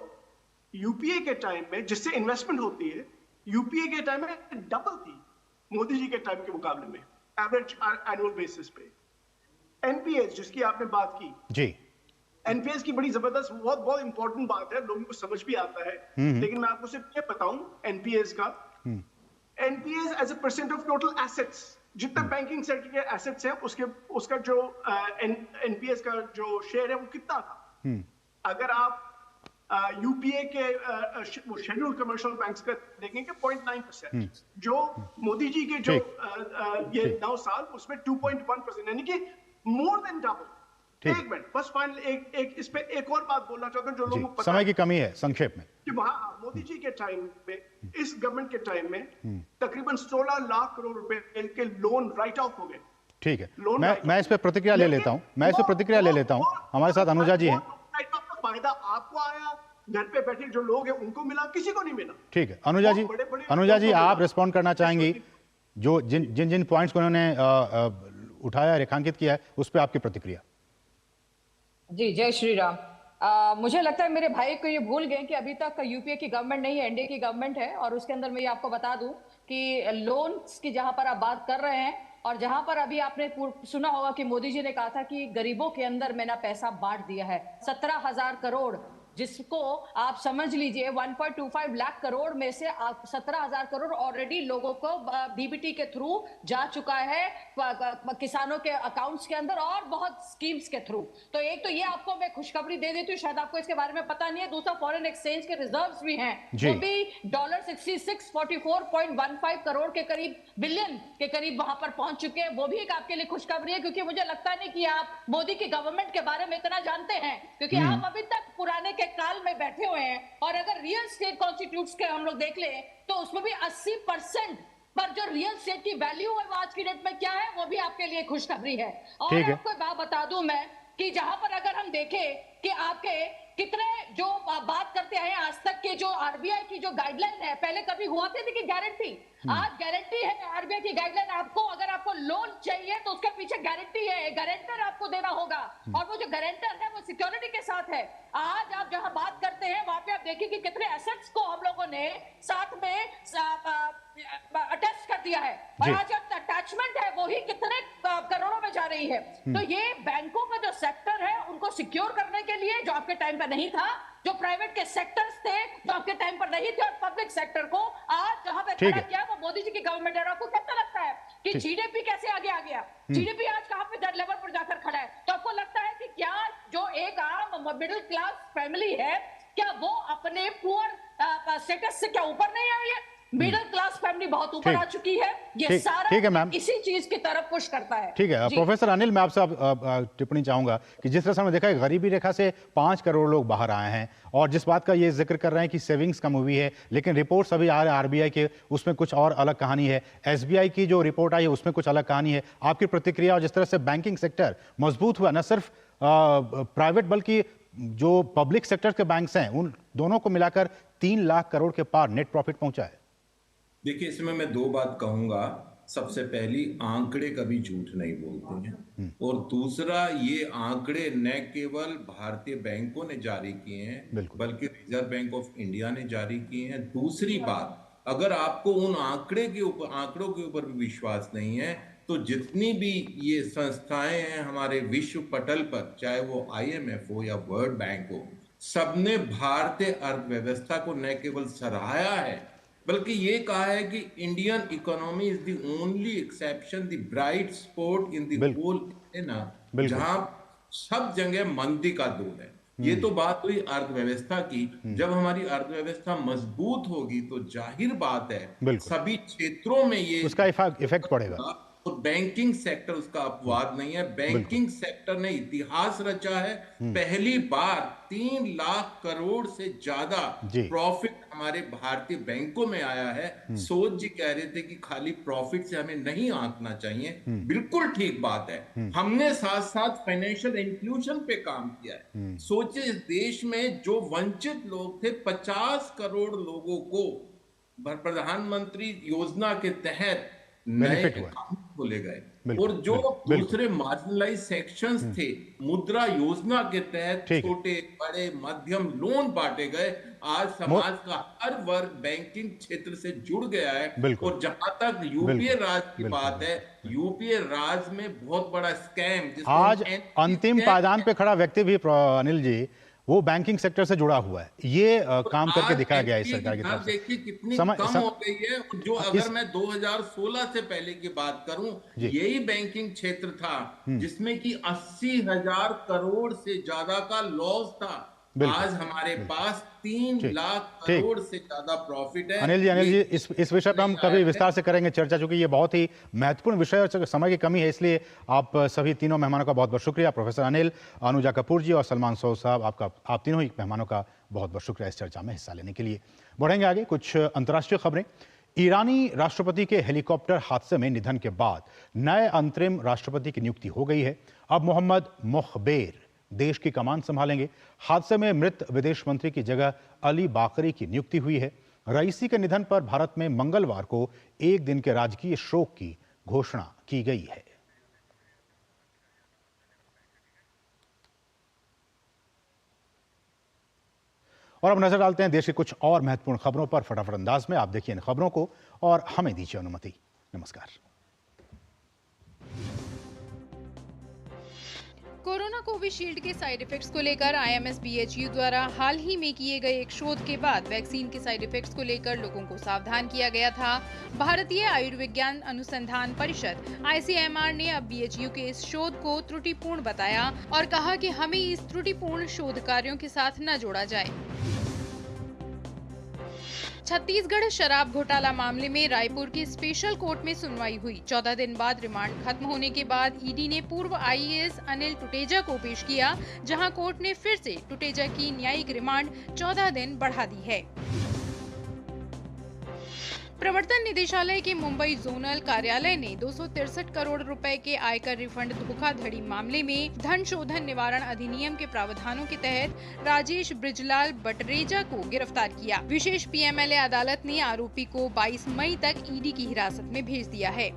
यूपीए के टाइम में जिससे इन्वेस्टमेंट होती है, यूपीए के टाइम में डबल थी मोदी जी के टाइम के मुकाबले में एवरेज एनुअल बेसिस पे। एनपीएस जिसकी आपने बात की जी, एनपीएस की बड़ी जबरदस्त बहुत इंपॉर्टेंट बात है, लोगों को समझ भी आता है, लेकिन मैं आपको सिर्फ ये बताऊं एनपीएस का, NPS as a percent of total assets, जितना बैंकिंग सेक्टर के एसेट्स है उसका जो एनपीएस का जो शेयर है वो कितना था। अगर आप यूपीए के शेड्यूल्ड कमर्शियल बैंक्स का देखेंगे 0.9%, जो मोदी जी के जो ये 9 साल उसमें 2.1%, यानी कि मोर देन डबल। एक मिनट बस फाइनल एक इस पे एक और बात बोलना चाहता हूं जो लोगों को समय की कमी है, संक्षेप में कि वहां मोदी जी के टाइम में, इस गवर्नमेंट के टाइम में तकरीबन 16 लाख करोड़ रुपए के लोन राइट ऑफ हो गए। ठीक है, मैं इस पे प्रतिक्रिया ले लेता हूं। हमारे साथ अनुजा जी हैं। फायदा आपको आया, घर पे बैठे जो लोग हैं उनको मिला, किसी को नहीं मिला। ठीक है अनुजा जी आप रिस्पॉन्ड करना चाहेंगी जो जिन पॉइंट्स को उन्होंने उठाया, रेखांकित किया है, उस पर आपकी प्रतिक्रिया। जी, जय श्री राम। मुझे लगता है मेरे भाई को ये भूल गए कि अभी तक यूपीए की गवर्नमेंट नहीं है, एनडीए की गवर्नमेंट है। और उसके अंदर मैं ये आपको बता दूं कि लोन्स की जहां पर आप बात कर रहे हैं और जहां पर अभी आपने सुना होगा कि मोदी जी ने कहा था कि गरीबों के अंदर मैंने पैसा बांट दिया है 17,000 करोड़, जिसको आप समझ लीजिए 1.25 लाख करोड़ में से 17,000 करोड़ ऑलरेडी लोगों को डीबीटी के थ्रू जा चुका है किसानों के अकाउंट्स के अंदर और बहुत स्कीम्स के थ्रू। तो एक तो ये आपको मैं खुशखबरी दे देती हूँ, शायद आपको इसके बारे में पता नहीं है। दूसरा फॉरेन एक्सचेंज के रिजर्व्स भी हैं, वो भी $6644.15 करोड़ के करीब, बिलियन के करीब वहां पर पहुंच चुके हैं। वो भी एक आपके लिए खुशखबरी है, क्योंकि मुझे लगता नहीं कि आप मोदी की गवर्नमेंट के बारे में इतना जानते हैं, क्योंकि आप अभी तक पुराने के काल में बैठे हुए हैं। और अगर रियल स्टेट कॉन्स्टिट्यूट्स के हम लोग देख लें तो उसमें भी 80% पर जो रियल स्टेट की वैल्यू है वो आज की डेट में क्या है, वो भी आपके लिए खुशखबरी है। और आपको बात बता दूं मैं कि जहां पर अगर हम देखें कि आपके कितने जो बात करते हैं आज तक के जो आरबीआई की जो गाइडलाइन है, पहले कभी हुआ थे कि गारंटी, आज गारंटी है आरबीआई की गाइडलाइन। आपको अगर आपको लोन चाहिए तो उसके पीछे गारंटी है, गारंटर आपको देना होगा और वो जो गारंटर है वो सिक्योरिटी के साथ है। आज आप जहां बात करते हैं वहां पे आप देखिए कि कितने एसेट्स को हम लोगों ने साथ में अटैच कर दिया है और आज जो अटैचमेंट है वो ही कितने करोड़ों में जा रही है। तो ये बैंकों का जो सेक्टर है उनको सिक्योर करने के लिए, जो आपके टाइम पर नहीं था, जो प्राइवेट के सेक्टर्स थे जो आपके टाइम पर नहीं थे, और पब्लिक सेक्टर को आज जहां पे खड़ा किया वो मोदी जी की गवर्नमेंट है। आपको कैसा लगता है कि जीडीपी कैसे आगे आ गया? जीडीपी आज कहां पे लेवल पर जाकर खड़ा है? तो आपको लगता है कि क्या जो एक आम मिडिल क्लास फैमिली है, क्या वो अपने पुअर स्टेटस से क्या ऊपर नहीं आई है? मिडिल क्लास फैमिली बहुत ऊपर आ चुकी है। ये सारा इसी चीज की तरफ पुश करता है। ठीक है प्रोफेसर अनिल, मैं आपसे टिप्पणी चाहूंगा कि जिस तरह से हमने देखा है गरीबी रेखा से 5 करोड़ लोग बाहर आए हैं और जिस बात का ये जिक्र कर रहे हैं कि सेविंग्स कम हुई है, लेकिन रिपोर्ट्स अभी आ रहे हैं आरबीआई के, उसमें कुछ और अलग कहानी है। एसबीआई की जो रिपोर्ट आई है उसमें कुछ अलग कहानी है। आपकी प्रतिक्रिया, और जिस तरह से बैंकिंग सेक्टर मजबूत हुआ, न सिर्फ प्राइवेट बल्कि जो पब्लिक सेक्टर के बैंक्स हैं उन दोनों को मिलाकर 3 लाख करोड़ के पार नेट प्रॉफिट पहुंचा है। देखिए, इसमें मैं 2 बात कहूंगा। सबसे पहली, आंकड़े कभी झूठ नहीं बोलते हैं, और दूसरा, ये आंकड़े न केवल भारतीय बैंकों ने जारी किए हैं बल्कि रिजर्व बैंक ऑफ इंडिया ने जारी किए हैं। दूसरी बात, अगर आपको उन आंकड़ों के ऊपर भी विश्वास नहीं है तो जितनी भी ये संस्थाएं हैं हमारे विश्व पटल पर, चाहे वो IMF हो या वर्ल्ड बैंक हो, सबने भारतीय अर्थव्यवस्था को न केवल सराहाया है बल्कि ये कहा है कि Indian economy is the only exception, the bright spot in the whole, जहां सब जगह मंदी का दौर है। ये तो बात हुई अर्थव्यवस्था की। जब हमारी अर्थव्यवस्था मजबूत होगी तो जाहिर बात है सभी क्षेत्रों में ये उसका इफेक्ट पड़ेगा। और बैंकिंग सेक्टर उसका अपवाद नहीं है। बैंकिंग सेक्टर ने इतिहास रचा है। पहली बार 3 लाख करोड़ से ज्यादा प्रॉफिट हमारे भारतीय बैंकों में आया है। सोच जी कह रहे थे कि खाली प्रॉफिट से हमें नहीं आंकना चाहिए, बिल्कुल ठीक बात है। हमने साथ साथ फाइनेंशियल इंक्लूजन पे काम किया है। सोचिए इस देश में जो वंचित लोग थे, 50 करोड़ लोगों को प्रधानमंत्री योजना के तहत नए अकाउंट खोले गए, और जो दूसरे मार्जिनलाइज सेक्शंस थे, मुद्रा योजना के तहत छोटे बड़े मध्यम लोन बांटे गए। आज समाज का हर वर्ग बैंकिंग क्षेत्र से जुड़ गया है। और जहां तक यूपीए राज की बात है, यूपीए राज में बहुत बड़ा स्कैम, आज अंतिम पायदान पे खड़ा व्यक्ति भी अनिल जी वो बैंकिंग सेक्टर से जुड़ा हुआ है। ये काम करके दिखाया गया है इस सरकार की तरफ से। देखिए कितनी कम हो गई है। जो अगर मैं 2016 से पहले की बात करूं, यही बैंकिंग क्षेत्र था जिसमें कि 80,000 करोड़ से ज्यादा का लॉस था। आज हमारे पास 3 लाख करोड़ से ज्यादा प्रॉफिट है। अनिल जी इस विषय पर हम कभी विस्तार से करेंगे चर्चा, क्योंकि ये बहुत ही महत्वपूर्ण विषय और समय की कमी है, इसलिए आप सभी तीनों मेहमानों का बहुत बहुत शुक्रिया। प्रोफेसर अनिल, अनुजा कपूर जी और सलमान सोह साहब, आप तीनों ही मेहमानों का बहुत बहुत शुक्रिया इस चर्चा में हिस्सा लेने के लिए। बढ़ेंगे आगे कुछ अंतर्राष्ट्रीय खबरें। ईरानी राष्ट्रपति के हेलीकॉप्टर हादसे में निधन के बाद नए अंतरिम राष्ट्रपति की नियुक्ति हो गई है। अब मोहम्मद मोखबेर देश की कमान संभालेंगे। हादसे में मृत विदेश मंत्री की जगह अली बाकरी की नियुक्ति हुई है। रईसी के निधन पर भारत में मंगलवार को 1 दिन के राजकीय शोक की घोषणा की गई है। और अब नजर डालते हैं देश की कुछ और महत्वपूर्ण खबरों पर फटाफट अंदाज में। आप देखिए इन खबरों को और हमें दीजिए अनुमति। नमस्कार। कोरोना कोविशील्ड के साइड इफेक्ट्स को लेकर IMS BHU द्वारा हाल ही में किए गए एक शोध के बाद वैक्सीन के साइड इफेक्ट्स को लेकर लोगों को सावधान किया गया था। भारतीय आयुर्विज्ञान अनुसंधान परिषद ICMR ने अब BHU के इस शोध को त्रुटिपूर्ण बताया और कहा कि हमें इस त्रुटिपूर्ण शोध कार्यों के साथ न जोड़ा जाए। छत्तीसगढ़ शराब घोटाला मामले में रायपुर की स्पेशल कोर्ट में सुनवाई हुई। 14 दिन बाद रिमांड खत्म होने के बाद ईडी ने पूर्व IAS अनिल टुटेजा को पेश किया, जहां कोर्ट ने फिर से टुटेजा की न्यायिक रिमांड 14 दिन बढ़ा दी है। प्रवर्तन निदेशालय के मुंबई जोनल कार्यालय ने 263 करोड़ रुपए के आयकर रिफंड धोखाधड़ी मामले में धन शोधन निवारण अधिनियम के प्रावधानों के तहत राजेश ब्रिजलाल बटरेजा को गिरफ्तार किया। विशेष PMLA अदालत ने आरोपी को 22 मई तक ईडी की हिरासत में भेज दिया है।